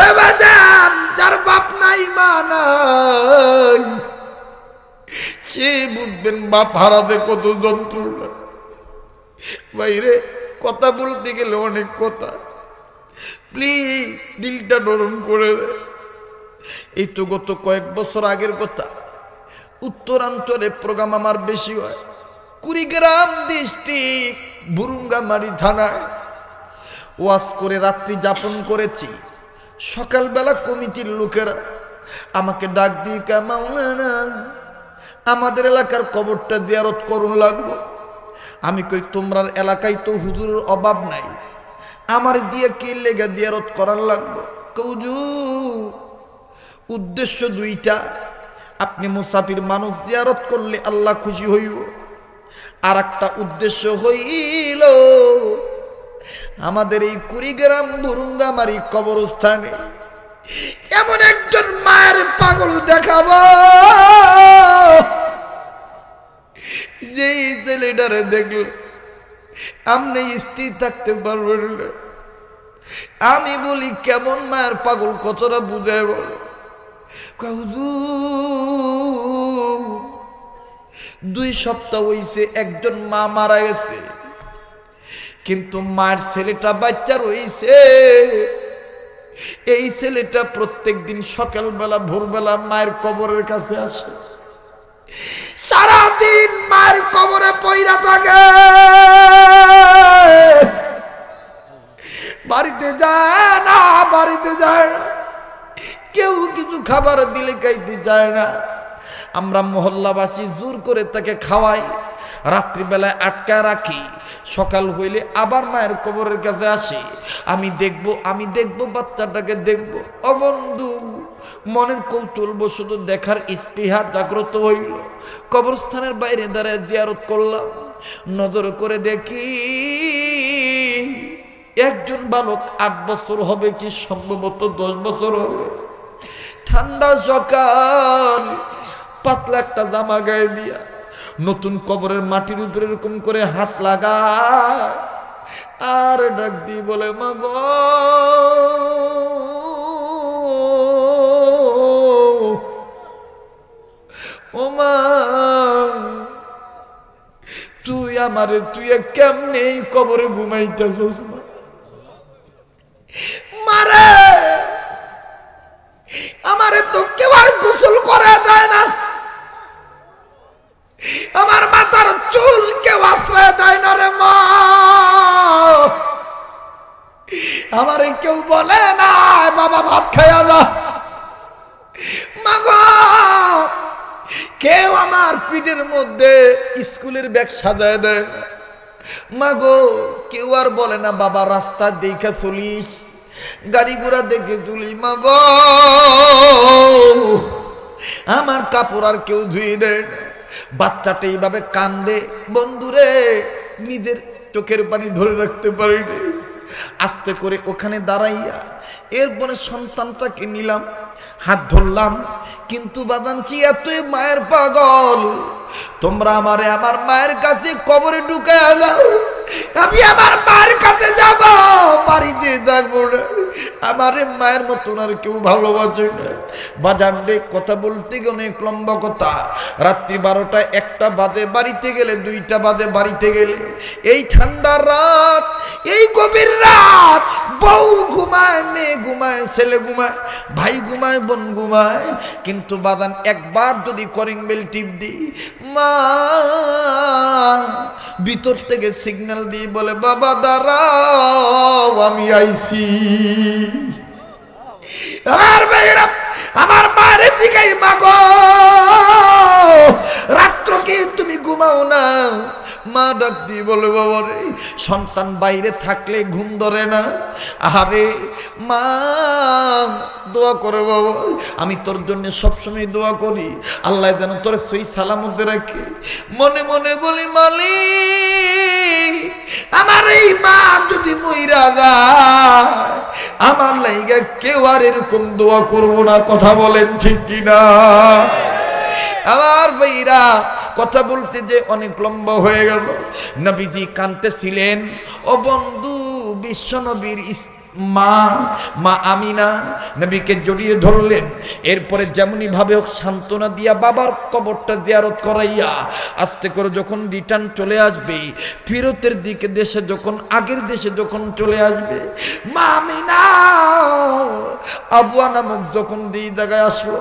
A: এ বাজান, যার বাপ নাই মা নাই সে বুঝবেন বাপ হারাতে কত যন্ত্রণা। বাইরে কথা বলতে গেলে অনেক কথা, প্লিজ দিলটা নরম করে দেয়। এই তো গত কয়েক বছর আগের কথা, উত্তরাঞ্চলে প্রোগ্রাম আমার বেশি হয়। কুড়িগ্রাম ডিস্ট্রিক্ট বুরুঙ্গামারি থানায় ওয়াজ করে রাত্রি যাপন করেছি। সকালবেলা কমিটির লোকেরা আমাকে ডাক দিয়ে মাওলানা আমাদের এলাকার কবরটা জিয়ারত করুন লাগলো। আমি কই তোমরার এলাকায় তো হুজুরের অভাব নাই, আমার দিয়ে কি লেগে জিয়ারত করার লাগলো? কৌজু উদ্দেশ্য দুইটা, আপনি মুসাফির মানুষ জিয়ারত করলে আল্লাহ খুশি হইব, আর একটা উদ্দেশ্য হইল আমাদের এই কুড়িগ্রাম বুরুঙ্গামারি কবরস্থানে এমন একজন মায়ের পাগল দেখাবো যেই ছেলেটারে দেখলে আপনি স্থির থাকতে পারবেন না। আমি বলি কেমন মায়ের পাগল, কতটা বুঝায় বলো। হুজুর 2 সপ্তাহ হইছে একজন মা মারা গেছে, কিন্তু মায়ের ছেলেটা বাচ্চা রইছে। এই ছেলেটা প্রত্যেক দিন সকালবেলা ভোরবেলা মায়ের কবরের কাছে আসে, সারাদিন মায়ের কবরে পইরা থাকে, বাড়িতে যায় না, বাড়িতে যায় না, কেউ কিছু খাবার দিলে খাইতে যায় না। আমরা মহল্লাবাসী জোর করে তাকে খাওয়াই, রাত্রিবেলায় আটকায় রাখি, সকাল হইলে আবার মায়ের কবরের কাছে আসে। আমি দেখব বাচ্চাটাকে দেখব। ও বন্ধু, মনের কৌতূহল বশত দেখার স্পৃহা জাগ্রত হইল। কবরস্থানের বাইরে দাঁড়ায় জিয়ারত করলাম, নজর করে দেখি একজন বালক 8 বছর হবে কি সম্ভবত 10 বছর হবে, ঠান্ডা সকাল, পাতলা একটা জামা গায়ে দিয়া নতুন কবরের মাটির উপরে এরকম করে হাত লাগায় আর ডাক দিয়ে বলে মা গো ও মা তুই আমারে তুই কেমনে কবরে ঘুমাইতেছস মারে? আমারে তো কেউ আর গোসল করা যায় না, আমার মাথার চুল কেউ আশ্রয় দেয় না রে মা। আমারে কেউ বলে না বাবা ভাত খাইয়া না, মাগো কেউ আমার পিঠের মধ্যে স্কুলের ব্যাগ সাজায় দেয়, মাগো কেউ আর বলে না বাবা রাস্তা দেখে চলিস, গাড়ি ঘোড়া দেখে চলিস। মাগো আমার কাপড় আর কেউ ধুয়ে দেয় না। বাচ্চাটা এইভাবে কান্দে, বন্ধুরে নিজের চোখের পানি ধরে রাখতে পারিনি, আস্তে করে ওখানে দাঁড়াইয়া এরপরে সন্তানটাকে নিলাম, হাত ধরলাম, কিন্তু বাদানছি এতই মায়ের পাগল, তোমরা আমারে আমার মায়ের কাছে কবরে ঢুকায়া দাও, আমি আমার মায়ের কাছে যাব, বাড়িতে থাকবো না, আমারে মায়ের মতন আর কেউ ভালোবাসে না। বাজার ডে কথা বলতে গেলে অনেক লম্বা কথা, রাত্রি 12টা 1টা বাজে বাড়িতে গেলে, 2টা বাজে বাড়িতে গেলে, এই ঠান্ডা রাত, এই গভীর রাত, বউ ঘুমায়, মেয়ে ঘুমায়, ছেলে ঘুমায়, ভাই ঘুমায়, বোন ঘুমায়, কিন্তু বাদান একবার যদি কলিং বেল টিপ দিই, মা ভিতর থেকে সিগন্যাল দিয়ে বলে বাবা দাঁড়াও আমি আইছি। আমার ভাইরা আমার মারে জিগাই, মাগো রাত্র কি তুমি ঘুমাও না? মা ডাক দিয়ে বলে বাবা রে, সন্তান বাইরে থাকলে ঘুম ধরে না, আরে মা দোয়া করে বাবা, আমি তোর জন্য সবসময় দোয়া করি, আল্লাহ যেন তোর সই সালামতে রাখে। মনে মনে বলি মালিক আমার এই মা যদি মইরা যায়, আমার লাইগা কেউ আর এরকম দোয়া করবো না, কথা বলেন ঠিক কিনা? আমার ভাইরা কথা বলতে যে অনেক লম্বা হয়ে গেল। নবীজি কাঁদতেছিলেন, ও বন্ধু বিশ্ব নবীর মা আমিনা নবীকে জড়িয়ে ধরলেন, এরপরে যেমনি ভাবে সান্ত্বনা দিয়া বাবার কবরটা জিয়ারত করাইয়া আস্তে করে যখন রিটার্ন চলে আসবে, ফিরতের দিকে দেশে যখন আগের দেশে যখন চলে আসবে, মা আমিনা আবুয়া নামক যখন এই জায়গায় আসলো,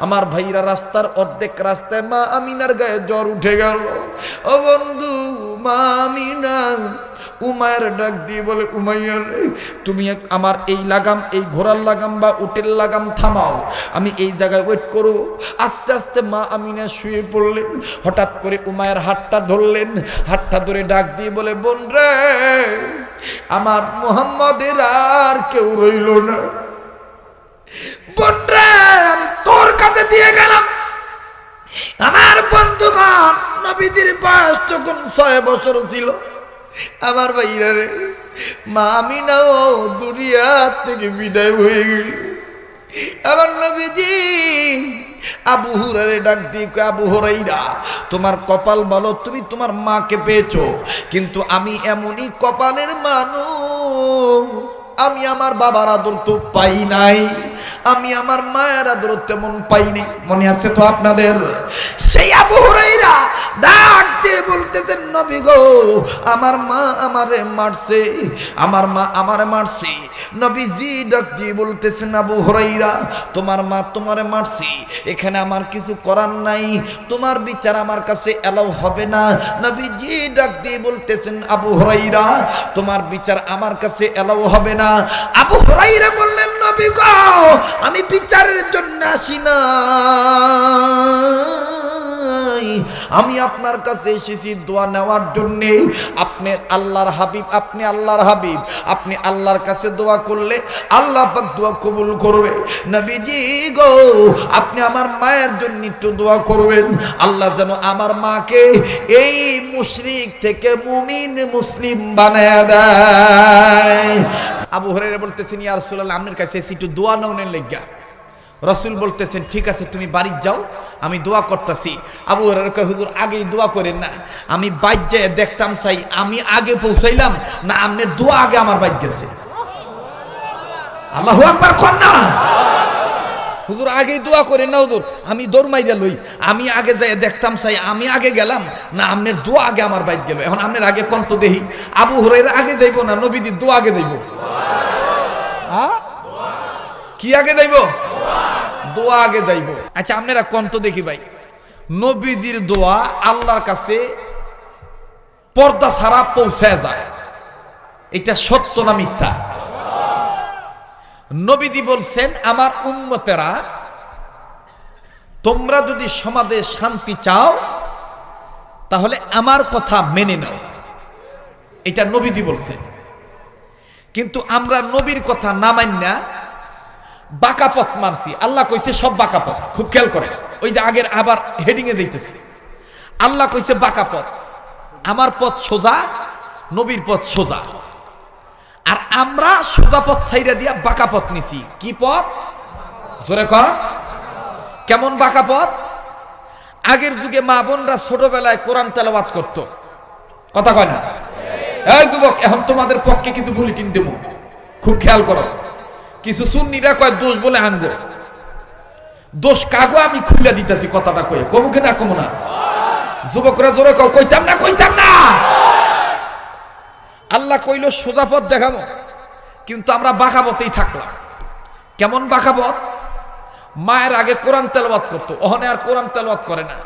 A: আমার ভাইরা রাস্তার অর্ধেক রাস্তায় মা আমিনার গায়ে জ্বর উঠে গেল। ও বন্ধু মা আমিনা উমায়ের ডাক দিয়ে বলে, উমাইয়া তুমি আমার এই লাগাম, এই ঘোড়ার লাগাম বা উটের লাগাম থামাও, আমি এই জায়গায় ওয়েট করো। আস্তে আস্তে মা আমিনা শুয়ে পড়লেন, হঠাৎ করে উমায়ের হাতটা ধরলেন, হাতটা ধরে ডাক দিয়ে বলে, বোন রে আমার মুহাম্মদের আর কেউ রইল না, বোন রে আমি তোর কাছে দিয়ে গেলাম। আমার বন্ধুগণ নবীদের বয়স যখন 6 বছর ছিল, আমার ভাইরা রে মা আমিনাও দুনিয়া থেকে বিদায় হয়ে গেল। আমার নবীজি আবু হুরায়রা ডাক দিয়ে কয়, আবু হুরায়রা তোমার কপাল বলো, তুমি তোমার মাকে পেয়েছো, কিন্তু আমি এমনই কপালের মানুষ, আমি আমার বাবার আদর তো পাই নাই, আমি আমার মায়ের আদর তেমন পাইনি। মনে আছে তো আপনাদের? সেই আবু হুরায়রা ডাক দিয়ে বলতেছেন, নবী গো আমার মা আমারে মারছে, আমার মা আমারে মারছে। নবীজি ডাক দিয়ে বলতেছেন, আবু হুরায়রা তোমার মা তোমারে মারছে, এখানে আমার কিছু করার নাই, তোমার বিচার আমার কাছে এলাও হবে না। নবীজি ডাক দিয়ে বলতেছেন, আবু হুরায়রা তোমার বিচার আমার কাছে এলাও হবে না। আবু হুরায়রা বললেন, নবী গো আমি বিচারের জন্য আসি না, আমি আপনার কাছে এসেছি দোয়া নেওয়ার জন্য। আপনি আল্লাহর হাবিব, আপনি আল্লাহর হাবিব, আপনি আল্লাহর কাছে দোয়া করলে আল্লাহ পাক দোয়া কবুল করবে। নবীজি গো আপনি আমার মায়ের জন্য একটু দোয়া করবেন, আল্লাহ যেন আমার মাকে এই মুশরিক থেকে মুমিন মুসলিম বানায় দেয়। আবু হুরায়রা বলতেছেন, ইয়া রাসূলুল্লাহ আপনার কাছে এসে একটু দোয়া নেওয়ার লাগিয়া। রাসূল বলতেছেন, ঠিক আছে তুমি বাড়ি যাও, আমি দোয়া করতেছি। আবু হুরায়রা কয়, হুজুর আগেই দোয়া করেন না, আমি বাইর যেয়ে দেখতাম চাই আমি আগে পৌঁছাইলাম না আপনার দোয়া আগে আমার বাইর গেছে। আল্লাহু আকবার কোন না। হুজুর আগেই দোয়া করেন না হুজুর, আমি দৌড় মাইরা লই, আমি আগে যাই দেখতাম চাই, আমি আগে গেলাম না আপনার দোয়া আগে আমার বাইক গেল। এখন আপনার আগে কন্ত দেহি, আবু হুরায়রা আগে দেব না নবীজির দোয়া আগে দেব? কি আগে দেব? দোয়া আগে যাইব। আচ্ছা আপনারা কন্ত দেখি ভাই, নবীজির দোয়া আল্লাহর কাছে পর্দা ছাড়া পৌঁছায় যায়, এটা সত্য না মিথ্যা? নবীজি বলছেন, আমার উম্মতেরা তোমরা যদি সমাজে শান্তি চাও তাহলে আমার কথা মেনে নাও, এটা নবীজি বলছেন। কিন্তু আমরা নবীর কথা না মাইনা বাঁকা পথ মানছি। আল্লাহ কইছে সব বাঁকা পথ, খুব খেয়াল করে, ওই যে আগের আবার হেডিং এ দিতেছি, আল্লাহ কইছে বাঁকা পথ, আমার পথ সোজা, নবীর পথ সোজা। আর আমরা সোজা পথ ছাইরা দিয়া বাঁকা পথ নিছি। কি পথ? জোরে কর। কেমন বাঁকা পথ? আগের যুগে মা বোনরা ছোটবেলায় কোরআন তেলাওয়াত করত, কথা কয় না? এই যুবক, এখন তোমাদের পক্ষে কিছু বুলেটিন দেব, খুব খেয়াল করো। কিছু সুন্নিরা কয় দোষ বলে আনবো, দোষ কাগো আমি খুলে দিতেছি, কথাটা কয়ে কমুকে না কমু না? যুবকরা জোরে কও, কইতাম না কইতাম না। আল্লাহ কইল সোজা পথ দেখাবো, কিন্তু আমরা বাঁকা পথেই থাকলাম। কেমন বাঁকা পথ? মায়ের আগে কোরআন তেলাওয়াত করতো, ওহনে আর কোরআন তেলাওয়াত করে না,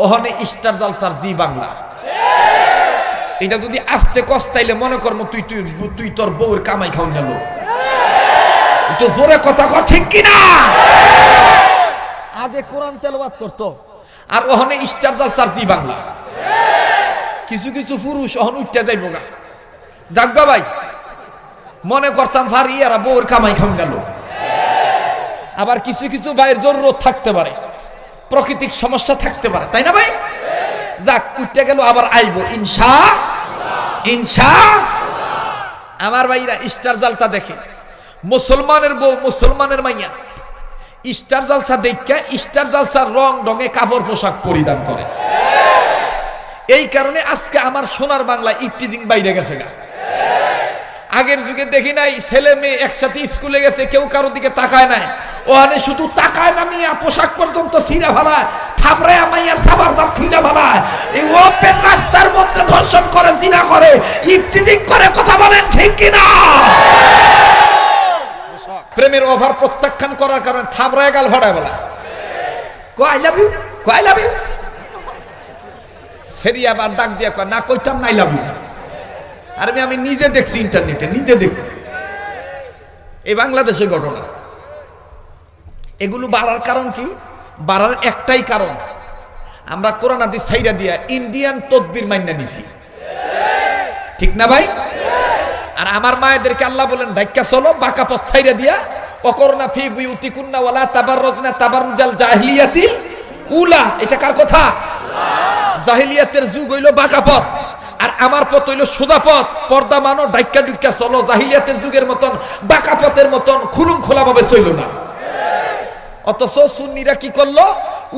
A: ওহনে স্টার জলসার জি বাংলা। এটা যদি আস্তে কস্তাইলে মনে করবো তুই তুই তুই তোর বউর কামাই খাও গেল। একটু জোরে কথা কর, ঠিক কিনা? আগে কোরআন তেলাওয়াত করতো আর ওহনে স্টার জলসার জি বাংলা। কিছু কিছু পুরুষ ওহন উঠতে যাইব গা, যাজ্ঞা ভাই মনে করতাম ভারী এরা বউর কামাই খাও গেল। আবার কিছু কিছু ভাইয়ের জরুরত থাকতে পারে, প্রাকৃতিক সমস্যা থাকতে পারে, তাই না ভাই? যাক, উঠতে গেল আবার আইব ইনশা ইনশা। আমার ভাইরা স্টার জালসা দেখে, মুসলমানের বউ মুসলমানের মাইয়া স্টার জালসা দেখে স্টার জালসার রং রঙে কাপড় পোশাক পরিধান করে। এই কারণে আজকে আমার সোনার বাংলা ইফতিজিং বাইরে গেছে গা। আগের যুগে দেখি নাই ছেলে মেয়ে একসাথে স্কুলে গেছে, কেউ কারোর দিকে তাকায় নাই, ওখানে শুধু তাকায় না মিয়া, পোশাক পর্যন্ত ছিঁড়া ফেলায়, থাপড়ায় মাইয়ার সাবার দাঁত খুলে ফেলায়, এই ওপেন রাস্তার মধ্যে ধর্ষণ করে, জিনা করে, ইফতিজিং করে, কথা বলেন ঠিক কিনা? প্রেমের ওভার প্রত্যাখ্যান করার কারণে থাপড়ায় গাল ভরায় বলা, কয় আই লাভ ইউ, কয় আই লাভ ইউ। সেরিয়া আবার ডাক দিয়া কয় না কইতাম না আই লাভ ইউ। আর আমি নিজে দেখছি, ইন্টারনেটে নিজে দেখছি, এই বাংলাদেশের ঘটনা। এগুলো বাড়ার কারণ কি? বাড়ার একটাই কারণ, আমরা কোরআন হাদিস ছাইরা দিয়া ইন্ডিয়ান তদবির মাইনা নিছি, ঠিক না ভাই? আর আমার মায়েদেরকে আল্লাহ বলেন ধাক্কা চলো বাঁকা পথ ছাইরা দিয়া, অকরনা ফি বুয়ুতিকুন্না ওয়ালা তাবাররুজনা তাবাররুজাল জাহিলিয়াতিল উলা। এটা কার কথা? জাহিলিয়াতের যুগ হইল বাঁকা পথ, আর আমার পথ হইল সোজা পথ। পর্দা মানো, ডাইক্কা ডুক্কা চলো, জাহিলিয়াতের যুগের মতন বাঁকা পথের মতন খুলুম খোলা ভাবে চইল না। অথচ সুন্নিরা কি করলো?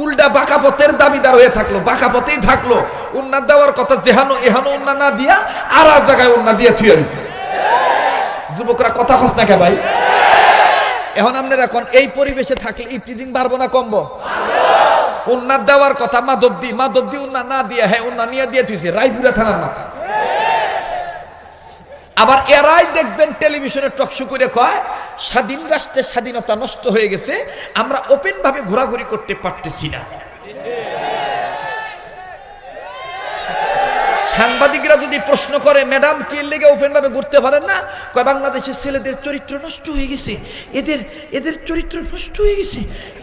A: উল্টা বাঁকা পথের দাবিদার হয়ে থাকলো, বাঁকা পথেই থাকলো। উন্না দেওয়ার কথা যেহানো এহানো উন্না না দিয়া আর এক জায়গায় উন্না দিয়ে থুয়ে দিছে। যুবকরা কথা খস না কে ভাই? এখন আপনারা এখন এই পরিবেশে থাকলে ইফতিজিং বাড়বো না কমবো? উন্না দেওয়ার কথা মাধবদী, মাধবদী উন্না না দিয়া হ্যাঁ উন্না নিয়ে দিয়ে থুইছে রায়পুরা থানার মাথা। আবার এরাই দেখবেন টেলিভিশনে টকশো করে কয় স্বাধীন রাষ্ট্রের স্বাধীনতা নষ্ট হয়ে গেছে, আমরা ওপেন ভাবে ঘোরাঘুরি করতে পারতেছি না। সাংবাদিকরা যদি প্রশ্ন করে ম্যাডাম কি লেগে ওপেন ভাবে ঘুরতে পারেন না, কয় বাংলাদেশের ছেলেদের চরিত্র নষ্ট হয়ে গেছে, এদের চরিত্র নষ্ট হয়ে গেছে,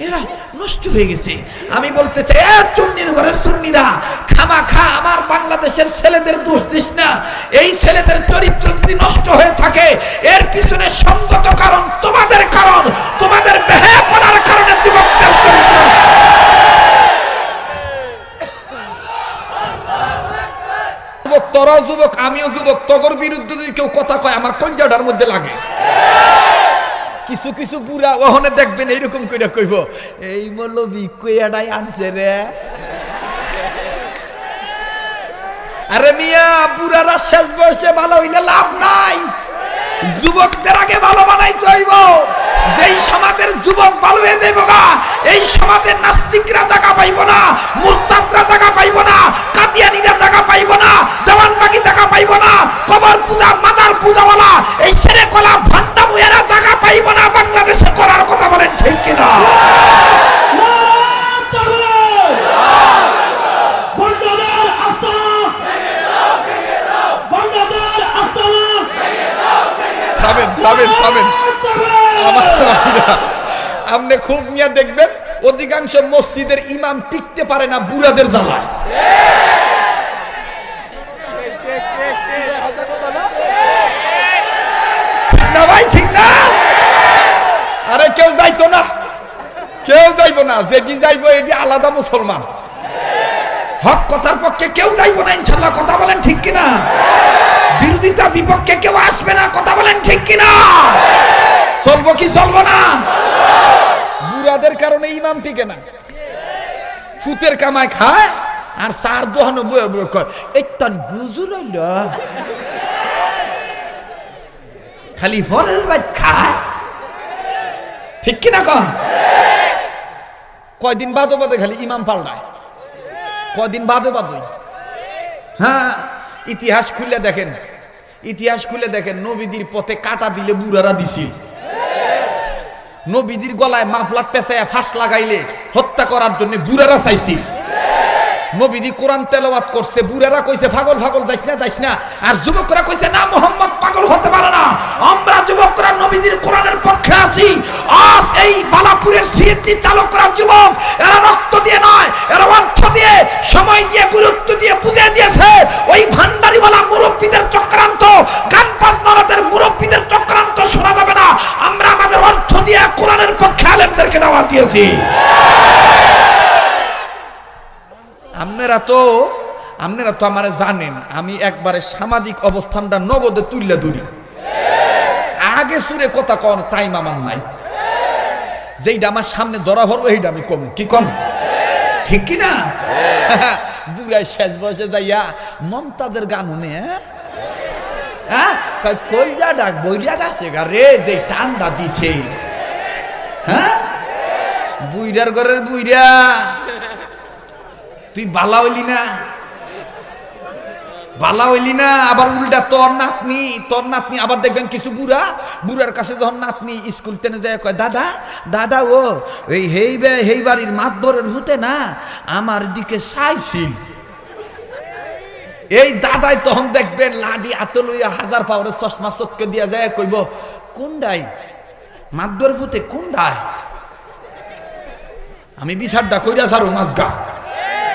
A: এরা নষ্ট হয়ে গেছে। আমি বলতে চাই চুন্নির ঘরের সুন্নিরা খামাখা আমার বাংলাদেশের ছেলেদের দোষ দিস না। এই ছেলেদের চরিত্র যদি নষ্ট হয়ে থাকে এর পিছনে সঙ্গত কারণ তোমাদের, কারণ তোমাদের বেহায়াপনার কারণে যুবকদের চরিত্র। তোরাও যুবক আমিও যুবক, তগর বিরুদ্ধে যদি কেউ কথা কয় আমার কলজাটার মধ্যে লাগে। কিছু কিছু বুড়া ওখানে দেখবেন এইরকম করে কইব এই মৌলবি কইয়াটাই আনছে রে। আরে মিয়া বুড়ারা শেষ বয়সে ভালো হইলে লাভ নাই, যুবকদের আগে ভালো বানাইতে হইব। যেই সমাজের যুবক ভালো হয়ে যাইব গা, এই সমাজের নাস্তিকরা জায়গা পাইব না, মুরতাদরা জায়গা পাইব না, কাদিয়ানীরা জায়গা পাইব না, দেওয়ানবাগি জায়গা পাইব না, কবর পূজা মাজার পূজাওয়ালা এই সেরে কলা ভান্ডা মুয়েরা জায়গা পাইব না বাংলাদেশে করার কথা বলেন ঠিক কিনা? আপনি খোঁজ নিয়ে দেখবেন অধিকাংশ মসজিদের ইমাম টিকতে পারে না বুড়াদের জ্বালায়। ঠিক না ভাই, ঠিক না? আরে কেউ যাইতো না, কেউ যাইব না, যেদিন যাইবো এটি আলাদা মুসলমান। হক কথার পক্ষে কেউ যাইব না ইনশাল্লাহ, কথা বলেন ঠিক কিনা? বিরোধিতা বিপক্ষে কেউ আসবে না, কথা বলেন ঠিক কিনা? চলবো কি চলবো না? বুড়াদের কারণে ইমাম টিকে না, ফুতের কামায় খায় আর চার দোহানো বয়ে বয়ে কয় একটান বুঝুর খালি ফলের বাইট খায়, ঠিক কিনা? কয়দিন বাদে বাদে খালি ইমাম পাল্টায়, কয়দিন বাদে বাদে। হ্যাঁ, ইতিহাস খুলে দেখেন, ইতিহাস খুলে দেখেন, নবীদের পথে কাটা দিলে বুড়ারা দিছিল, নবীদের গলায় মাফলার পেঁচায় ফাঁস লাগাইলে হত্যা করার জন্য বুড়ারা চাইছিল। নবীজি কোরআন তেলাওয়াত করছে, বুড়ারা কইছে পাগল পাগল যাইস না, আর যুবকরা কইছে না মোহাম্মদ পাগল হতে পারে না, আমরা যুবকরা নবীজির কোরআনের পক্ষে আছি। আজ এই বালাপুরের সিএনজি চালক করার যুবক, এরা রক্ত দিয়ে নয়, এরা অর্থ দিয়ে, সময় দিয়ে, গুরুত্ব দিয়ে বুঝিয়ে দিয়েছে ওই ভান্ডারিওয়ালা মুরব্বীদের চক্রান্ত, গান বাজনাদের মুরব্বীদের চক্রান্ত শোনা যাবে না। আমরা আমাদের অর্থ দিয়ে কোরআনের পক্ষে আলেমদেরকে দাওয়াত দিয়েছি। আপনারা তো আমারে জানেন, আমি একবারে সামাজিক অবস্থানটা নগদে তুললে ধরি, আগে সুরে কথা কন টাইম আমার নাই, যেইটা আমার সামনে ধরা হলো এইটা আমি কম, কি কম, ঠিক কিনা? বুড়াই শেষ বয়সে যাইয়া মমতাজের গান শুনে, হ্যাঁ কইরা ডাক বইরা গাছে গা রে, যে ঠান্ডা দিছে, হ্যাঁ বুইরার ঘরের বুইরা, তুই বালা হইলি না, বালা হইলি না। আবার উল্টা তোর নাতনি আবার দেখবেন কিছু বুড়ার কাছে যখন নাতনি স্কুল টেনে যায় কয় দাদা দাদা ও এই বাড়ির মাতবরের হতে না আমার দিকে চাইছিল। এই দাদাই তখন দেখবেন লাডি হাতে লইয়া 1000 পাওয়ারের চশমা চোখকে দিয়া যায়, কইব কোনডাই মাতবরের হতে কোনডাই, আমি বিচারটা কইরা ছাড়ো মাঝগা,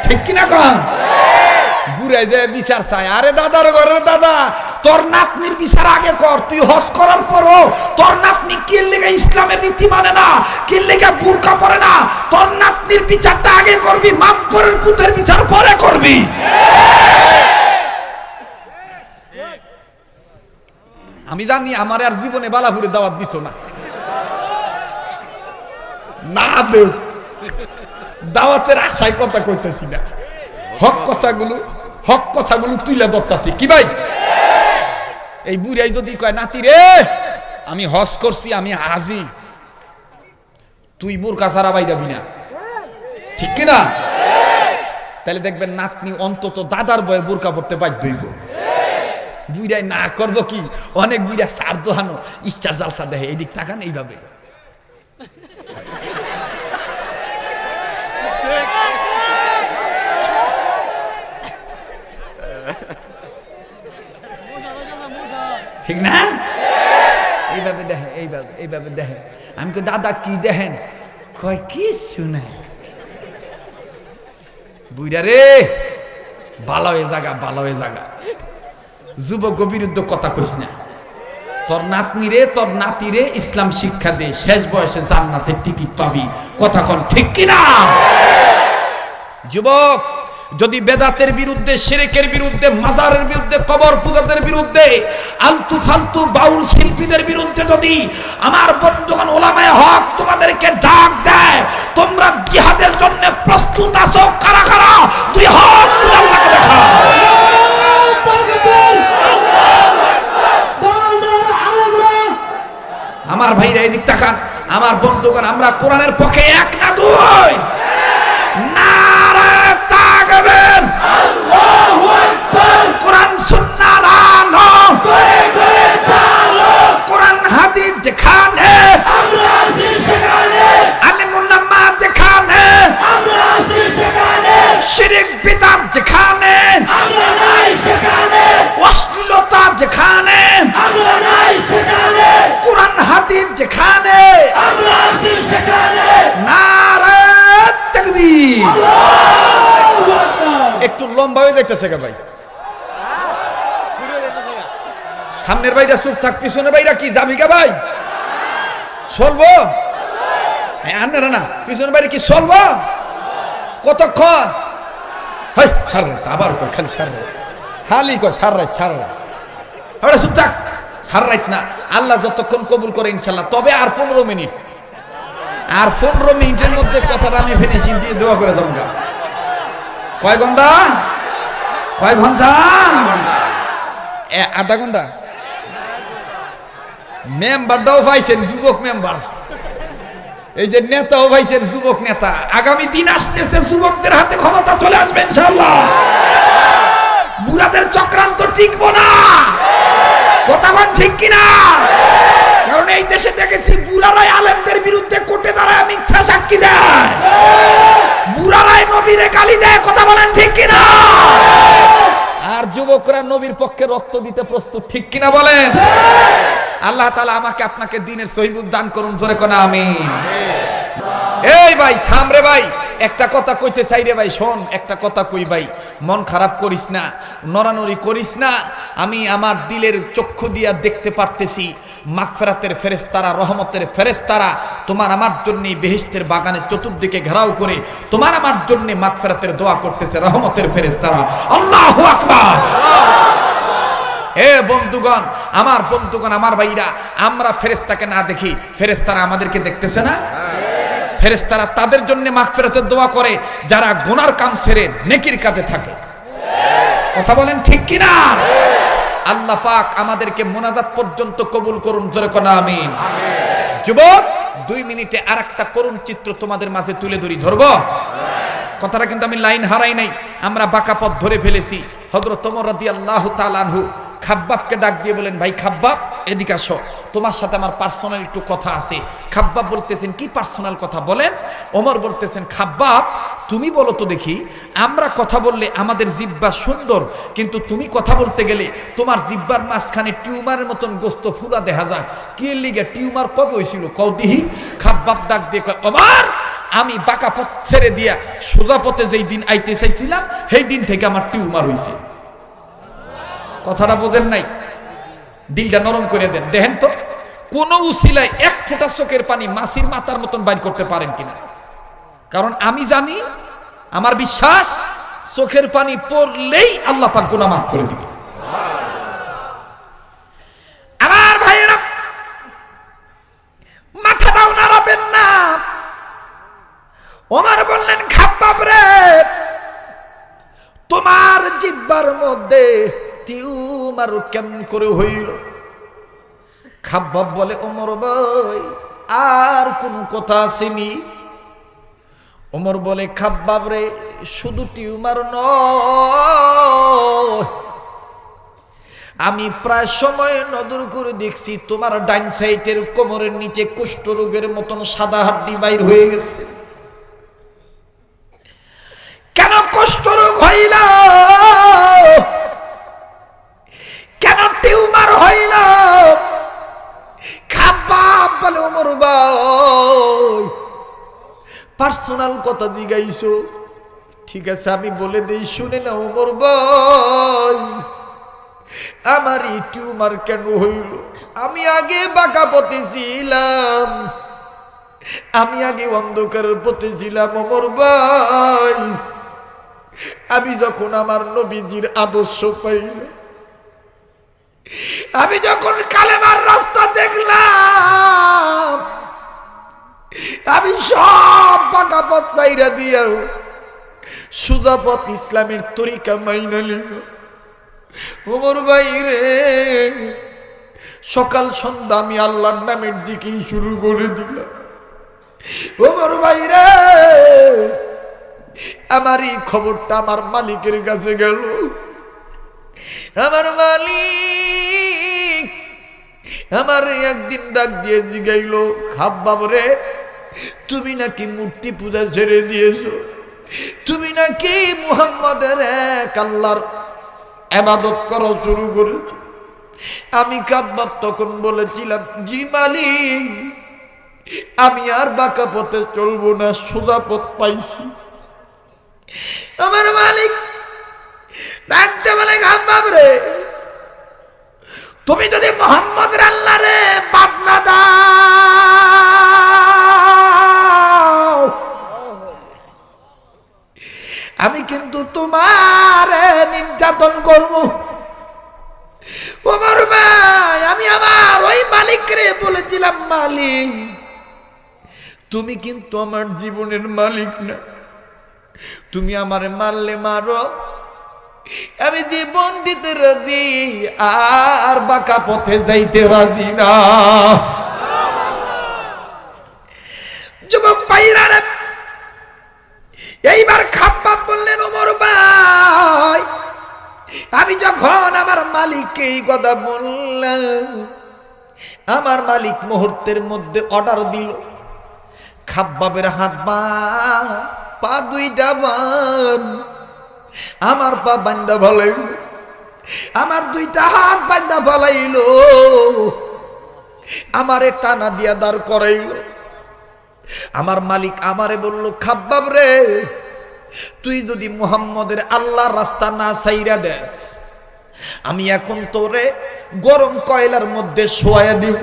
A: ঠিক কিনা? কন বুড়াই যায় বিচার চায়, আরে দাদার ঘরের দাদা তোর নাতনির বিচার আগে কর, তুই হজ করার পরও তোর নাতনি কি লেগে ইসলামের রীতি মানে না, কি লেগে বুরকা পরে না, তোর নাতনির বিচারটা আগে করবি, মাতবরের পুতের বিচার পরে করবি। আমি জানি আমার আর জীবনে বালাপুরে দাওয়াত দিত না, না দাওয়াতের আশায় কথা কইতেছি না, হক কথাগুলো তুলে ধরতাছি। কি ভাই, এই বুড়াই যদি কয় নাতি রে আমি হজ করছি, আমি হাজি, তুই বোরকা ছাড়া বাইরে যাবি না, ঠিক কিনা? তাহলে দেখবেন নাতনি অন্তত দাদার বয়ে বোরকা পড়তে বাধ্য হইব। বুড়াই না করবো কি, অনেক বুড়া সার দোহানো স্টার জালসা দেখে, এইদিক তাকান এইভাবে, ঠিক না? এইভাবে দেখে, এইভাবে দেখে। আমি কই দাদা কি দেখেন? কয় কি শুনে বুইরা রে, ভালো হয়ে জাগা, যুবক বিরুদ্ধে কথা কইস না, তোর নাতি রে ইসলাম শিক্ষা দে, শেষ বয়সে জান্নাতের টিকিট পাবি, কথা কোন ঠিক কিনা? যুবক যদি বেদাতের বিরুদ্ধে, শিরকের বিরুদ্ধে, মাজারের বিরুদ্ধে, কবর পূজাদের বিরুদ্ধে, আলতু ফালতু বাউল শিল্পীদের বিরুদ্ধে যদি আমার বন্ধুগণ ওলামায়ে হক তোমাদেরকে ডাক দেয়, তোমরা জিহাদের জন্য প্রস্তুত আছো কারা কারা? দুই হাত তুলে আল্লাহকে দেখাও। আমার ভাইরা এদিক তাকান, আমার বন্ধুগণ, আমরা কোরআনের পক্ষে এক না দুই? নারে তাকবীর, আল্লাহু আকবার। কোরআন সুন্নাহর আলো করে করে চালো, কোরআন হাদিস যেখানে আমরা আছি সেখানে, আলেম উলামা যেখানে আমরা আছি সেখানে, শিরক বিদআত যেখানে আমরা নাই সেখানে, অশ্লীলতা যেখানে আমরা নাই সেখানে, কোরআন হাদিস যেখানে আমরা আছি সেখানে। নারে তাকবীর, আল্লাহু আকবার। একটু লম্বা হয়ে যাইতেছে গা ভাই, সামনের ভাইরা চুপ থাক, পিছনের ভাইরা কি যাবি গা ভাই? চলবো আন্নারা না, পিছনের বাইরে কি চলবো? কতক্ষণ? সার আবার খালি সার খালি কয় সার রাত সার রাত, চুপ থাক, সার রাত না। আল্লাহ যতক্ষণ কবুল করে ইনশাল্লাহ। তবে আর 15 মিনিট, আর 15 মিনিটের মধ্যে কথাটা আমি ফিনিশিং দিয়ে দোয়া করে দেবো। কয় ঘন্টা? কয় ঘন্টা? আধা ঘন্টা। মেম্বারটাও পাইছেন, যুবক মেম্বার। এই যে নেতাও পাইছেন, যুবক নেতা। আগামী দিন আসতেছে, যুবকদের হাতে ক্ষমতা চলে আসবে ইনশাআল্লাহ। বুড়াদের চক্রান্ত টিকবো না, কথা কোন ঠিক কিনা? কারণ এই দেশে দেখেছি বুড়ারাই আলেমদের বিরুদ্ধে কোর্টে দাঁড়ায় মিথ্যা সাক্ষী দেয়, বুড়ারাই নবীরে গালি দেয়, কথা বলেন ঠিক কিনা? আর যুবকরা নবীর পক্ষে রক্ত দিতে প্রস্তুত, ঠিক কিনা বলেন? আল্লাহ তাআলা আমাকে আপনাকে দ্বীনের সহিবুল দান করুন, জোরে কোন আমিন। এই ভাই থাম রে ভাই, একটা কথা কইতে চাই রে ভাই, শোন একটা কথা কই ভাই, মন খারাপ করিস না, নড়ানড়ি করিস না। আমি আমার দিলের চক্ষু দিয়া দেখতে পারতেছি মাগফিরাতের ফেরেশতারা, রহমতের ফেরেশতারা তোমার আমার জন্য বেহেশতের বাগানের চতুর্দিকে ঘেরাও করে তোমার আমার জন্য মাগফিরাতের দোয়া করতেছে, রহমতের ফেরেশতারা। আল্লাহু আকবার। এ বন্ধুগণ, আমার বন্ধুগণ, আমার ভাইরা, আমরা ফেরেশতাকে না দেখি, ফেরেশতারা আমাদেরকে দেখতেছে না? ফেরেশতারা তাদের জন্য মাগফিরাতের দোয়া করে যারা গুনার কাম ছেড়ে নেকির কাজে থাকে, কথা বলেন ঠিক কিনা? আল্লাহ পাক আমাদেরকে মোনাজাত পর্যন্ত কবুল করুন, জোরে কোন আমিন। যুবক 2 মিনিটে আরেকটা করুণ চিত্র তোমাদের মাঝে তুলে ধরি, ধরবো? কথাটা কিন্তু আমি লাইন হারাই নাই, আমরা বাঁকা পথ ধরে ফেলেছি। হযরত ওমর রাদিয়াল্লাহু তাআলা আনহু খাব্বাবকে ডাক দিয়ে বলেন, ভাই খাব্বাব এদিকে আসো, তোমার সাথে আমার পার্সোনাল একটু কথা আছে। খাব্বাব বলতেছেন, কি পার্সোনাল কথা বলেন? ওমর বলতেছেন, খাব্বাব তুমি বলো তো দেখি, আমরা কথা বললে আমাদের জিহ্বা সুন্দর, কিন্তু তুমি কথা বলতে গেলে তোমার জিহ্বার মাঝখানে টিউমারের মতন গোস্ত ফুলা দেখা যায়, কি লিগে? টিউমার কবে হয়েছিল কও দিহি? খাব্বাব ডাক দিয়ে কয়, ওমর আমি বাঁকা পথ ছেড়ে দিয়া সোজা পথে যেই দিন আইতে চাইছিলাম সেই দিন থেকে আমার টিউমার হয়েছে। কথাটা বোঝেন নাই? দিলটা নরম করে দেন। দেখেন তো কোন উসিলায় 1 ফোঁটা চোখের পানি মাছির মাথার মতন বাইর করতে পারেন কিনা? কারণ আমি জানি, আমার বিশ্বাস, চোখের পানি পড়লেই আল্লাহ পাক গুনাহ মাফ করে দিবে। আমার ভাইয়েরা, মাথাটাও নাড়াবেন না। ওমর বললেন, খাব্বাব রে, তোমার জিহ্বার মধ্যে টিউমার কেমন করে হইল? খাব্বাব বলে, ওমর ভাই আর কোন কথা আসেনি? ওমর বলে, খাব্বাব রে, শুধু টিউমার নয়, আমি প্রায় সময় নজর করে দেখছি তোমার ডাইন সাইডের কোমরের নিচে কুষ্ঠ রোগের মতন সাদা হাড্ডি বাইর হয়ে গেছে। কেন কুষ্ঠ রোগ হইল? কেন টিউমার হইল? খাব্বাব বলে, ওমর ভাই পার্সোনাল কথা জিগাইছো, ঠিক আছে আমি বলে দেই, শুনে না ওমর ভাই, আমার এই টিউমার কেন হইল? আমি আগে বাঁকা পথে ছিলাম, আমি আগে অন্ধকারের পথে ছিলাম ওমর ভাই। আমি যখন আমার নবীজির আদর্শ পাইলাম, আমি যখন কালেমার রাস্তা দেখলাম, আমি সব বাঁকা পথ নাইরা দিয়া সুজা পথ ইসলামের তরিকা মাইনা নিলাম। ওমর ভাই রে, সকাল সন্ধ্যা আমি আল্লাহর নামের জিকির শুরু করে দিলাম। ওমর ভাই রে, আমার এই খবরটা আমার মালিকের কাছে গেল। আমার মালিক আমার একদিন ডাক দিয়ে জিগাইল, খাব্বাব রে, তুমি নাকি মূর্তি পূজা ছেড়ে দিয়েছো, তুমি নাকি মুহাম্মাদের এক আল্লাহর ইবাদত করা শুরু করেছো। আমি খাব্বাব তখন বলেছিলাম, জি মালিক, আমি আর বাঁকা পথে চলবো না, সোজা পথ পাইছি। আমার মালিক ডাকতে বলে, খাব্বাব রে, তুমি যদি মুহাম্মদের আল্লাহ রে বাদ না দাও, আমি কিন্তু তোমার নির্যাতন করব। ওমর ভাই, আমি আমার ওই মালিকরে বলেছিলাম, মালিক তুমি কিন্তু আমার জীবনের মালিক না, তুমি আমারে মারলে মারো, আমি জীবন দিতে রাজি, আর বাঁকা পথে যাইতে রাজি না। যুবক ভাইরা, এইবার খাব্বাব বললেন, ওমর ভাই, আমি যখন আমার মালিককে এই কথা বললাম, আমার মালিক মুহূর্তের মধ্যে অর্ডার দিল, খাব্বাবের হাত পা দুইটা বান, আমার পা বান্দা ফলাইল, আমার দুইটা হাত বান্দা ফলাইল, আমারে টানা দিয়া দাঁড় করাইল। আমার মালিক আমারে বলল, খাব্বাব রে, তুই যদি মুহাম্মদের আল্লাহর রাস্তা না ছাইরা দেস, আমি এখন তোরে গরম কয়লার মধ্যে শোয়া দিব।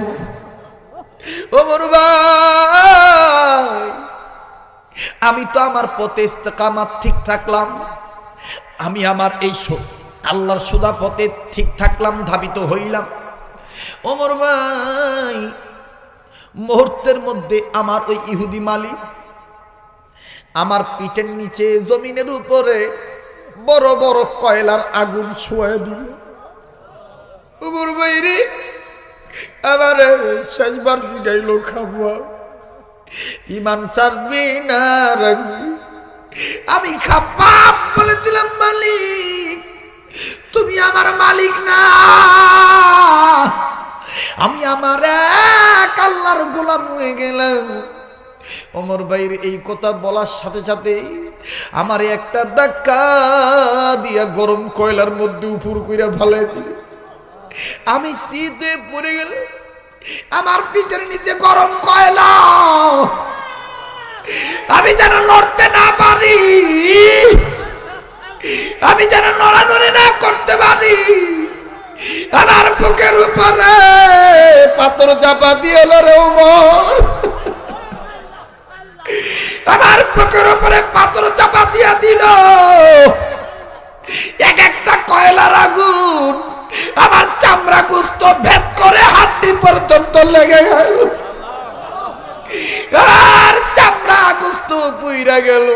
A: ওমর ভাই, আমি তো আমার পথে ইস্তেকামাত ঠিক রাখলাম, আমি আমার এই আল্লাহর সোজা পথে ঠিক থাকলাম, ধাবিত হইলাম। ওমর ভাই, মুহূর্তের মধ্যে আমার ওই ইহুদি মালিক আমার পিঠের নিচে জমিনের উপরে বড় বড় কয়লার আগুন ছুঁয়ে দিল। ওমর ভাই রে, আমার শেষবার জিগাইল, খাবো ইমান ছাড়বি না রাখবি? আমি খাব্বাব বলেছিলাম, মালিক তুমি আমার মালিক না, আমি আমার এক আল্লাহর গোলাম হয়ে গেলাম। ওমর ভাইয়ের এই কথা বলার সাথে সাথে আমার একটা ধাক্কা দিয়া গরম কয়লার মধ্যে উপর কইরা ফেলে দিল। আমি শীতে পড়ে গেল, আমার পিঠের নিচে গরম কয়লা, আমি যেন লড়তে না পারি, আমি যেন নড়ানড়ি না করতে পারি। আমার বুকের উপরে পাথর চাপা দিয়ে রে ওমর, আমার বুকের উপরে পাথর চাপা দিয়া দিল। এক একটা কয়লার আগুন আমার চামড়া গোস্ত ভেদ করে হাড্ডি পর্যন্ত লেগে গেল, আর চামড়া গোস্ত পুইরা গেল।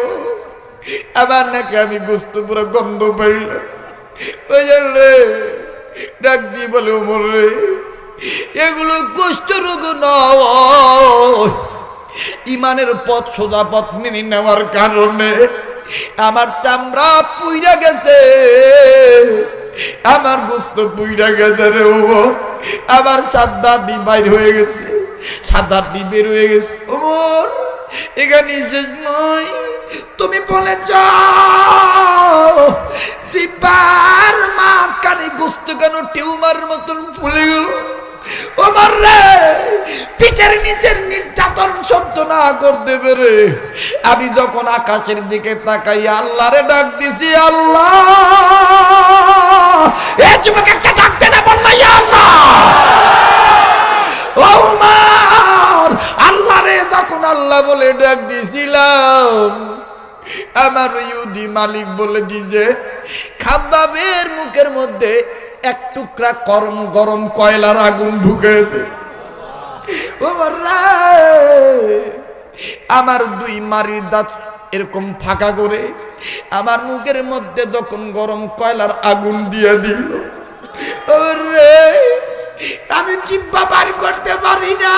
A: আমার নাকি আমি গোস্ত পুরো গন্ধ পাইলাম। ওই রে ডাক দিয়ে বলে, ওমর রে, এগুলো কুষ্ঠ রোগ নয়, ইমানের পথ সোজা পথ মেনে নেওয়ার কারণে আমার চামড়া পুইরা গেছে, আমার গোস্ত পুইরা গেছে রে ওমর, আমার সাদা ডিম বাইর হয়ে গেছে, সাদা ডিম বের হয়ে গেছে। ওমর, এখানে শেষ নয়, তুমি বলে যাও জিব্বার মাঝখানে গোস্ত কেন টিউমার মতন ফুলে গেল? ওমর রে, পিঠের নিচের নির্যাতন সহ্য না করতে পেরে আমি যখন আকাশের দিকে তাকাই আল্লাহরে ডাক দিছি, আল্লাহ, এ যুবক একটা ডাক দে না, বললা ইয়া আল্লাহ। ওমর, আল্লাহরে যখন আল্লাহ বলে ডাক দিছিলাম, আমার ইহুদি মালিক বলে দিছে, খাব্বাবের মুখের মধ্যে এক টুকরা গরম গরম কয়লার আগুন ঢুকে দে। ওমর রে, আমার দুই মারির দাঁত এরকম ফাঁকা করে আমার মুখের মধ্যে যখন গরম কয়লার আগুন দিয়ে দিল, ওমর রে, আমি জিহ্বা বার করতে পারি না,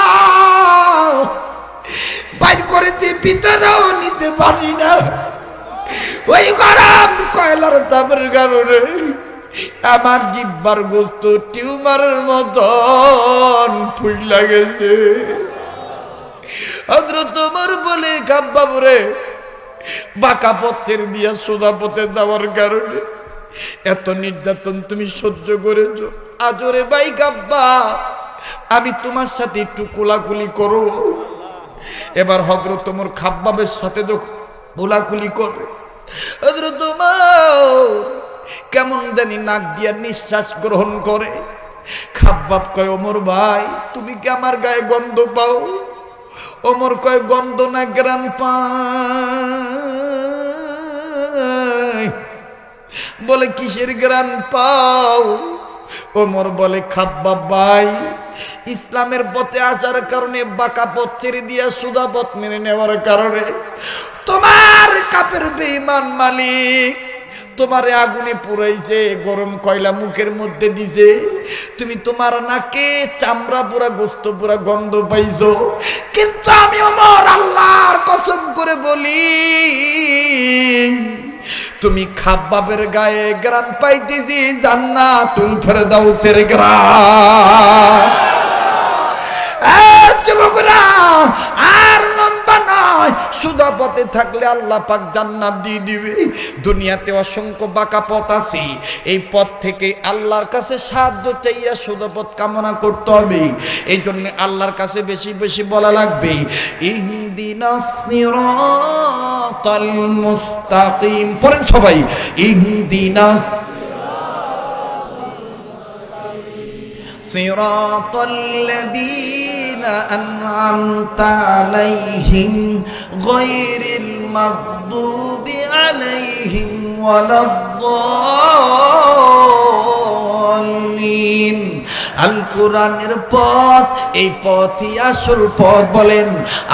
A: বাইর করে দিয়ে ভিতরেও নিতে পারি না। ওই গরম কয়লার তাপের কারণে আমার জিহ্বার গোস্ত টিউমারের মতন ফুইলা গেছে। হযরত ওমর বলে, কাব্বাব রে, বাঁকা পথের দিয়া সোজা পথে দেওয়ার কারণে এত নির্যাতন তুমি সহ্য করেছো। আজরে ভাই কাব্বা, আমি তোমার সাথে একটু কোলাকুলি করো। এবার হযরত ওমর খাব্বাবের সাথে যখন কোলাকুলি করে, হযরত ওমর কেমন জানি নাক দিয়া নিঃশ্বাস গ্রহণ করে। খাব্বাব কয়, ওমর ভাই, তুমি কি আমার গায়ে গন্ধ পাও? ওমর কয়, গন্ধ না গ্রান পাই। বলে, কিসের গ্রান পাও? ওমর বলে, খাব্বাব ভাই, ইসলামের পথে আসার কারণে বাঁকা পথ ছেড়ে দিয়া সোজা পথ মেনে নেওয়ার কারণে তোমার কাপের বেঈমান মালিক তোমারে আগুনে পুরাইছে, গরম কয়লা মুখের মধ্যে দিছে, তুমি তোমার নাকে চামড়া পুরা গোস্ত পুরা গন্ধ পাইছো। কিন্তু আমি ওমর আল্লাহর কসম করে বলি, তুমি খাব্বাবের গায়ে গ্রান পাইতেছি জান্নাতুল ফেরদাউসের গ্রান। যুবকরা, আর লম্বা নয়, সোজা পথে থাকলে আল্লাহ পাক জান্নাত দিয়ে দিবে। দুনিয়াতে অসংখ্য বাঁকা পথ আছে, এই পথ থেকে আল্লাহর কাছে সাহায্য চাইয়া সোজা পথ কামনা করতে হবে। এই জন্য আল্লাহর কাছে বেশি বেশি বলা লাগবে, ইহদিনাস সিরাতাল মুস্তাকিম। পড়েন সবাই, ইহদিনাস صراط الذين أنعمت عليهم غير المغضوب عليهم ولا الضالين। আল কোরআনের পথ, এই পথই আসল পথ। বলেন,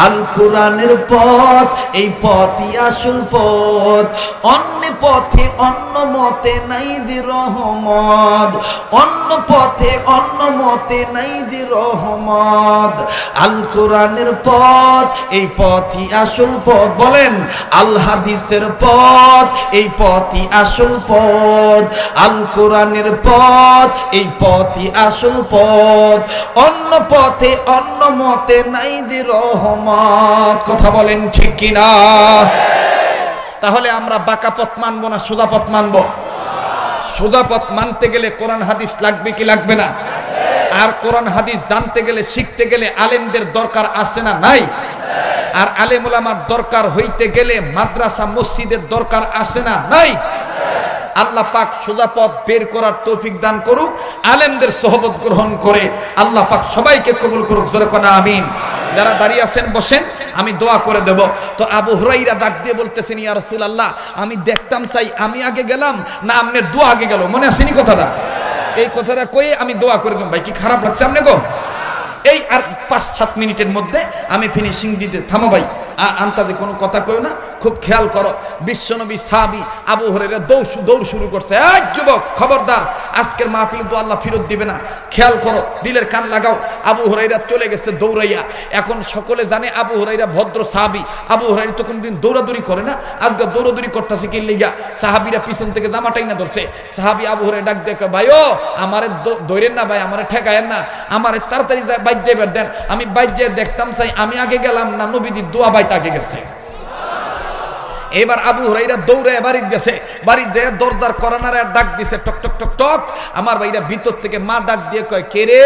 A: আল কোরআনের পথ, এই পথই আসল পথ। অন্য পথে অন্য মতে নাই দি রহমত, অন্য পথে অন্য মতে নাই দি রহমত। আল কোরআনের পথ, এই পথই আসল পথ। বলেন, আল হাদিসের পথ, এই পথই আসল পথ। আল কোরআনের পথ, এই পথই আসল পথ। অন্য পথে অন্য মতে নাই দি রহমত। কথা বলেন ঠিক কিনা? তাহলে আমরা বাঁকা পথ মানবো না সোজা পথ মানবো? সোজা পথ মানতে গেলে কোরআন হাদিস লাগবে কি লাগবে না? আর কোরআন হাদিস জানতে গেলে, শিখতে গেলে আলেমদের দরকার আছে না নাই? আর আলেম ওলামার দরকার হইতে গেলে মাদ্রাসা মসজিদের দরকার আছে না নাই? আল্লাহ পাক সোজা পথ বের করার তৌফিক দান করুক, আলেমদের সোহবত গ্রহণ করে আল্লাহ পাক সবাইকে কবুল করুক। জোরে কোনা আমিন। যারা দাঁড়িয়ে আছেন বসেন, আমি দোয়া করে দেব। তো আবু হুরাইরা ডাক দিয়ে বলতেছেন, ইয়া রাসূলুল্লাহ, আমি দেখতাম চাই আমি আগে গেলাম না আপনার দোয়া আগে গেল? মনে আসেনি কথাটা? এই কথাটা কয়ে আমি দোয়া করে দেব। ভাই কি খারাপ লাগছে আপনি গো? এই আর 5-7 মিনিটের মধ্যে আমি ফিনিশিং দিতে। থামো ভাই, আন্তাজে কোনো কথা কইও না, খুব খেয়াল করো। বিশ্বনবী সাহাবী আবু হুরায়রা দৌড় শুরু করছে। এই যুবক, খবরদার, আজকের মাহফিল তো আল্লাহ ফেরত দিবে না, খেয়াল করো, দিলের কান লাগাও। আবু হুরায়রা চলে গেছে দৌড়াইয়া। এখন সকলে জানে আবু হুরায়রা ভদ্র সাহাবী। আবু হুরায়রা তো কোনদিন দৌড়াদৌড়ি করে না, আজকে দৌড়াদৌড়ি করতেছে কি লিগা? সাহাবীরা পিছন থেকে জামাটাই না ধরছে। সাহাবী আবু হুরায়রা ডাক দেখে, ভাই ও আমারে দৌড়েন না ভাই, আমারে ঠেকায়েন না, আমারে তাড়াতাড়ি বাইর যাইবার দেন। আমি বাইর যেয়ে দেখতাম চাই আমি আগে গেলাম না নবীজির দোয়া বাইতে আগে গেছে। এবার আবু হুরায়রা দৌড়ে বাড়িতে গেছে। বাড়িতে যেয়ে দরজার কর্নারে ডাক দিছে, টক টক টক টক। আমার ভাইরা ভিতর থেকে মা ডাক দিয়ে কয়, কে রে?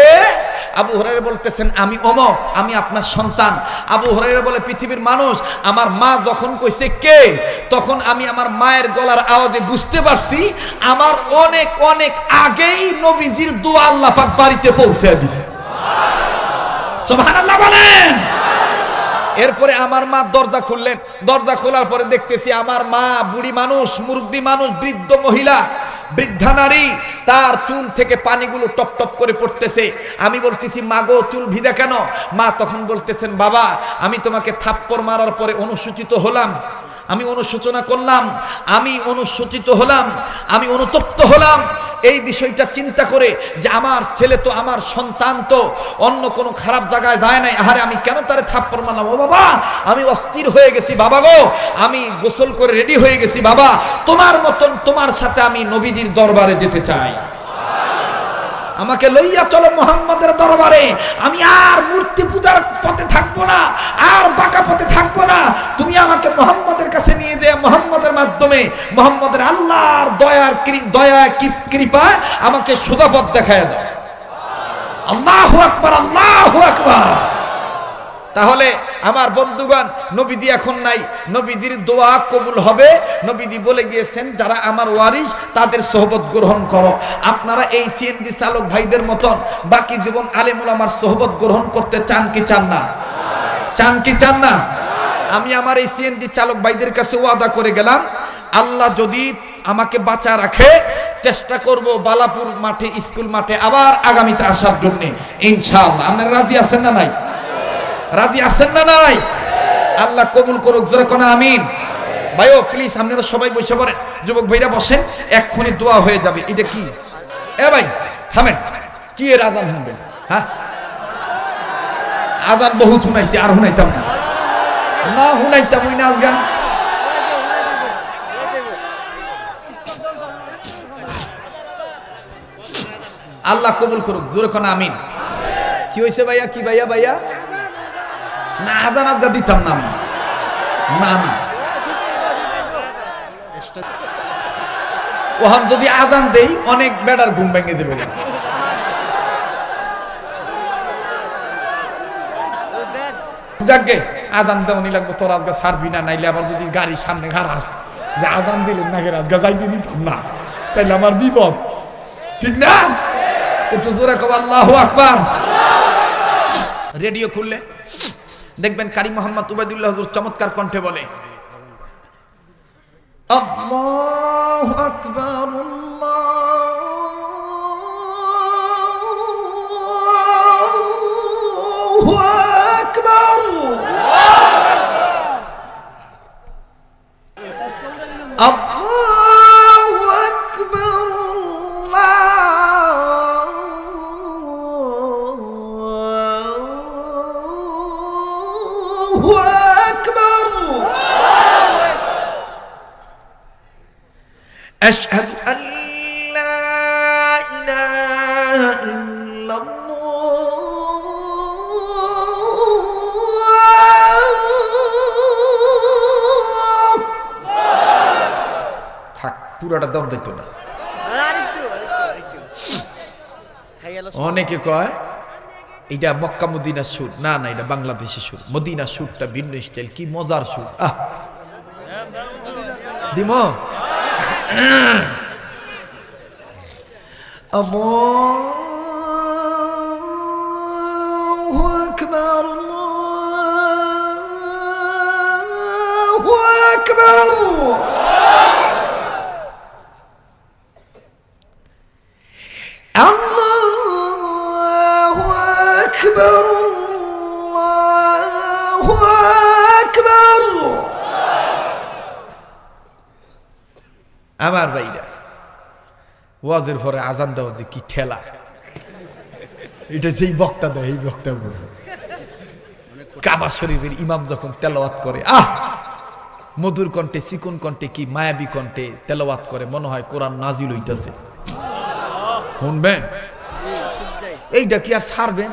A: আবু হুরায়রা বলতেছেন, আমি ওমর, আমি আপনার সন্তান। আবু হুরায়রা বলে, পৃথিবীর মানুষ, আমার মা যখন কইছে কে, তখন আমি আমার মায়ের গলার আওয়াজে বুঝতে পারছি আমার অনেক অনেক আগেই নবীজির দোয়া আল্লাহ পাক বাড়িতে পৌঁছে দিছে। সুবহানাল্লাহ বলেন। এরপরে আমার মা দরজা খুললেন। দরজা খোলার পরে দেখতেছি আমার মা বুড়ি মানুষ, মুরব্বী মানুষ, বৃদ্ধ মহিলা, বৃদ্ধা নারী, তার চুল থেকে পানিগুলো টপ টপ করে পড়তেছে। আমি বলতেছি, মা গো, চুল ভিজা কেন? মা তখন বলতেছেন, বাবা, আমি তোমাকে থাপ্পড় মারার পরে অনুসূচিত হলাম, আমি অনুশোচনা করলাম, আমি অনুশোচিত হলাম, আমি অনুতপ্ত হলাম। এই বিষয়টা চিন্তা করে যে আমার ছেলে তো, আমার সন্তান তো অন্য কোনো খারাপ জায়গায় যায় নাই, আহারে আমি কেন তারে থাপ্পড় মারলাম। ও বাবা, আমি অস্থির হয়ে গেছি বাবা গো, আমি গোসল করে রেডি হয়ে গেছি বাবা, তোমার মতন তোমার সাথে আমি নবীজির দরবারে যেতে চাই, আমাকে লইয়া চলো মুহাম্মাদের দরবারে। আমি আর মূর্তি পূজার পথে থাকবো না, আর বাঁকা পথে থাকবো না, তুমি আমাকে মুহাম্মাদের কাছে নিয়ে যেয়ে মুহাম্মাদের মাধ্যমে মুহাম্মাদের আল্লাহর দয়া কৃপায় আমাকে সোজা পথ দেখায় দাও। আল্লাহু আকবার, আল্লাহু আকবার। তাহলে আমার বন্ধুগণ, নবীজি এখন নাই, নবীজির দোয়া কবুল হবে। নবীজি বলে গিয়েছেন যারা আমার ওয়ারিস তাদের সোহবত গ্রহণ করো। আপনারা এই সিএনজি চালক ভাইদের মতন বাকি জীবন আলেম ওলামার সোহবত গ্রহণ করতে চান কি চান না? চান কি চান না? আমি আমার এই সিএনজি চালক ভাইদের কাছে ওয়াদা করে গেলাম, আল্লাহ যদি আমাকে বাঁচা রাখে চেষ্টা করব বালাপুর মাঠে, স্কুল মাঠে আবার আগামীতে আসার জন্য ইনশাআল্লাহ। আপনারা রাজি আছেন না নাই? রাজি আছেন না নাই? আল্লাহ কবুল করুক, জোরে কোন আমিন। ভাইও প্লিজ আপনারা সবাই বসে পড়েন, যুবক ভাইরা বসেন, এক্ষুনি দোয়া হয়ে যাবে। এটা কি? এ ভাই থামেন, কি এর আজান শুনবেন? হ্যাঁ, আজান বহুত শুনাইছি, আর শুনাইতাম না, না শুনাইতাম ওই নাচ গান। আল্লাহ কবুল করুক, জোরে কোন আমিন। কি হয়েছে ভাইয়া? কি ভাইয়া? ভাইয়া না, আজান আজগা দিতাম না, না না, ওখান যদি আজান দেই অনেক বেড়ার ঘুম ভেঙে দেবে। যাকে আজান দেওয়ানি লাগবে, তোর আজগা ছাড়বি না, নাইলে আবার যদি গাড়ির সামনে ঘাড় আছে যে আজান দিলেন না, আজগা যাইতে দিতাম না, তাইলে আমার বিপদ, ঠিক না? একটু জোরে কব আল্লাহু আকবার। রেডিও খুললে দেখবেন কারি মোহাম্মদ উবাইদুল্লাহ হুজুর চমৎকার কণ্ঠে বলে, আল্লাহু আকবার, আল্লাহু আকবার, আল্লাহু আকবার, আল্লাহু আকবার, আশহাদু আল্লা ইলাহা ইল্লাল্লাহ। থাক, পুরাটা দম দিত না। অনেকে কয় এটা মক্কা মদিনার সুর, না না, এটা বাংলাদেশি সুর। মদিনার সুরটা ভিন্ন স্টাইল, কি মজার সুর। দিম আল্লাহু আকবার, আল্লাহু আকবার, আল্লাহু আকবার, আল্লাহু আকবার। আমার ভাইরা, ওয়াজের পরে আজান দেওয়া যে কি ঠেলা, এটা যেই বক্তা দেয় এই বক্তা কাবা শরীফের ইমাম যখন তেলাওয়াত করে, মধুর কণ্ঠে, চিকন কণ্ঠে, কি মায়াবী কণ্ঠে তেলাওয়াত করে, মনে হয় কোরআন নাজিল হইতাছে। শুনবেন, এইটা কি আর ছাড়বেন?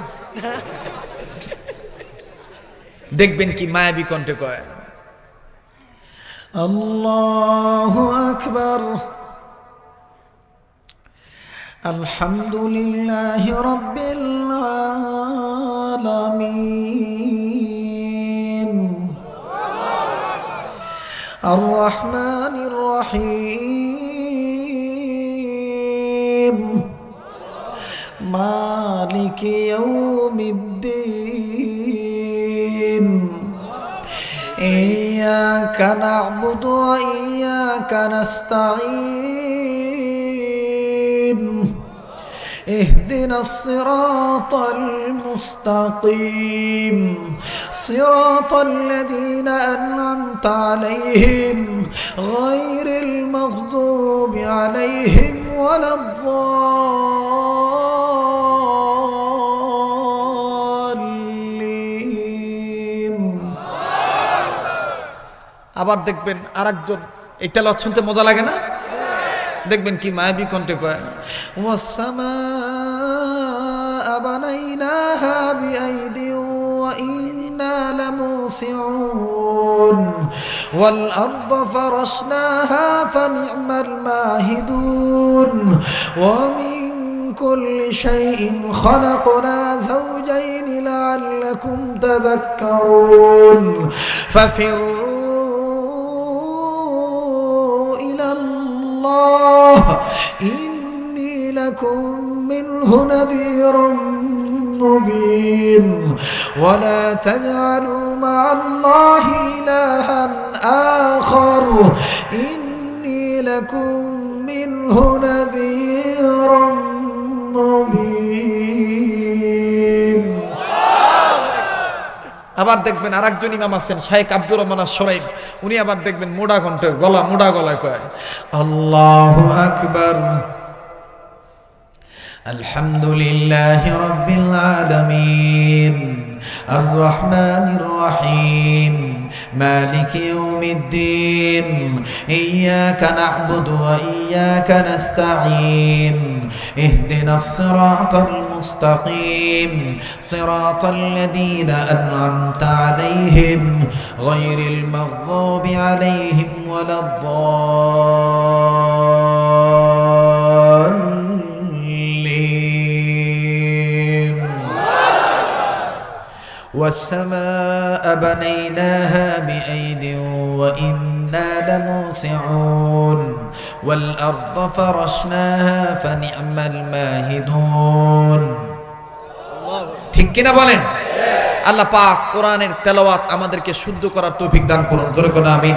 A: দেখবেন কি মায়াবী কণ্ঠে কয়, আল্লাহু আকবার, আলহামদুলিল্লাহি রাব্বিল আলামিন, আর রহমানির রহিম, মালিকি ইয়াউমিদ্দিন, ইয়্যাকা না'বুদু ওয়া ইয়্যাকা নাস্তাঈন, ইহদিনাস সিরাতাল মুস্তাকিম, সিরাতাল লাযীনা আন'আমতা আলাইহিম গায়রিল মাগদুবি আলাইহিম
B: ولا الضالين
A: আবার দেখবেন আরেকজন এই তেলাওয়াত শুনতে মজা লাগে না? দেখবেন কি মায়াবী কণ্ঠে কয়, ওয়াস-সামাআ বানাইনাহা বিআইদিন ওয়া ইন্না লামুসিউন ওয়াল আরদা ফারাশনাহা ফানি'মাল মাহিদুন ওয়া মিন কুল্লি শাইইন খালাকনা যাওজাইনি লাআল্লাকুম তাযাক্কারুন ফাফিরু إني لكم منه نذير مبين ولا تجعلوا مع الله إلها آخر إني لكم منه نذير مبين আবার দেখবেন আরেকজন ইমাম আছেন শেখ আব্দুর রহমান আশ-শরাইব, উনি আবার দেখবেন মোটা কণ্ঠে মোটা গলায় কয়, আল্লাহু আকবার আলহামদুলিল্লাহি রাব্বিল আলামিন আর রহমানির রহিম মালিকি ইয়াউমিদ্দিন ইয়াকা না'বুদু ওয়া ইয়াকা নাস্তাঈন ইহদিনাস সিরাতাল মুস্তাকিম সিরাতাল লাযীনা আন'আমতা আলাইহিম গায়রিল মাগযুবি আলাইহিম ওয়ালাদ-দাল্লিন والسماء بنيناها بأيد وإنا لموسعون والأرض فرشناها فنعم الماهدون ঠিক কিনা বলেন? আল্লাহ পাক কোরআনের তেলাওয়াত আমাদেরকে শুদ্ধ করার তৌফিক দান করুন, জোরে করে আমিন।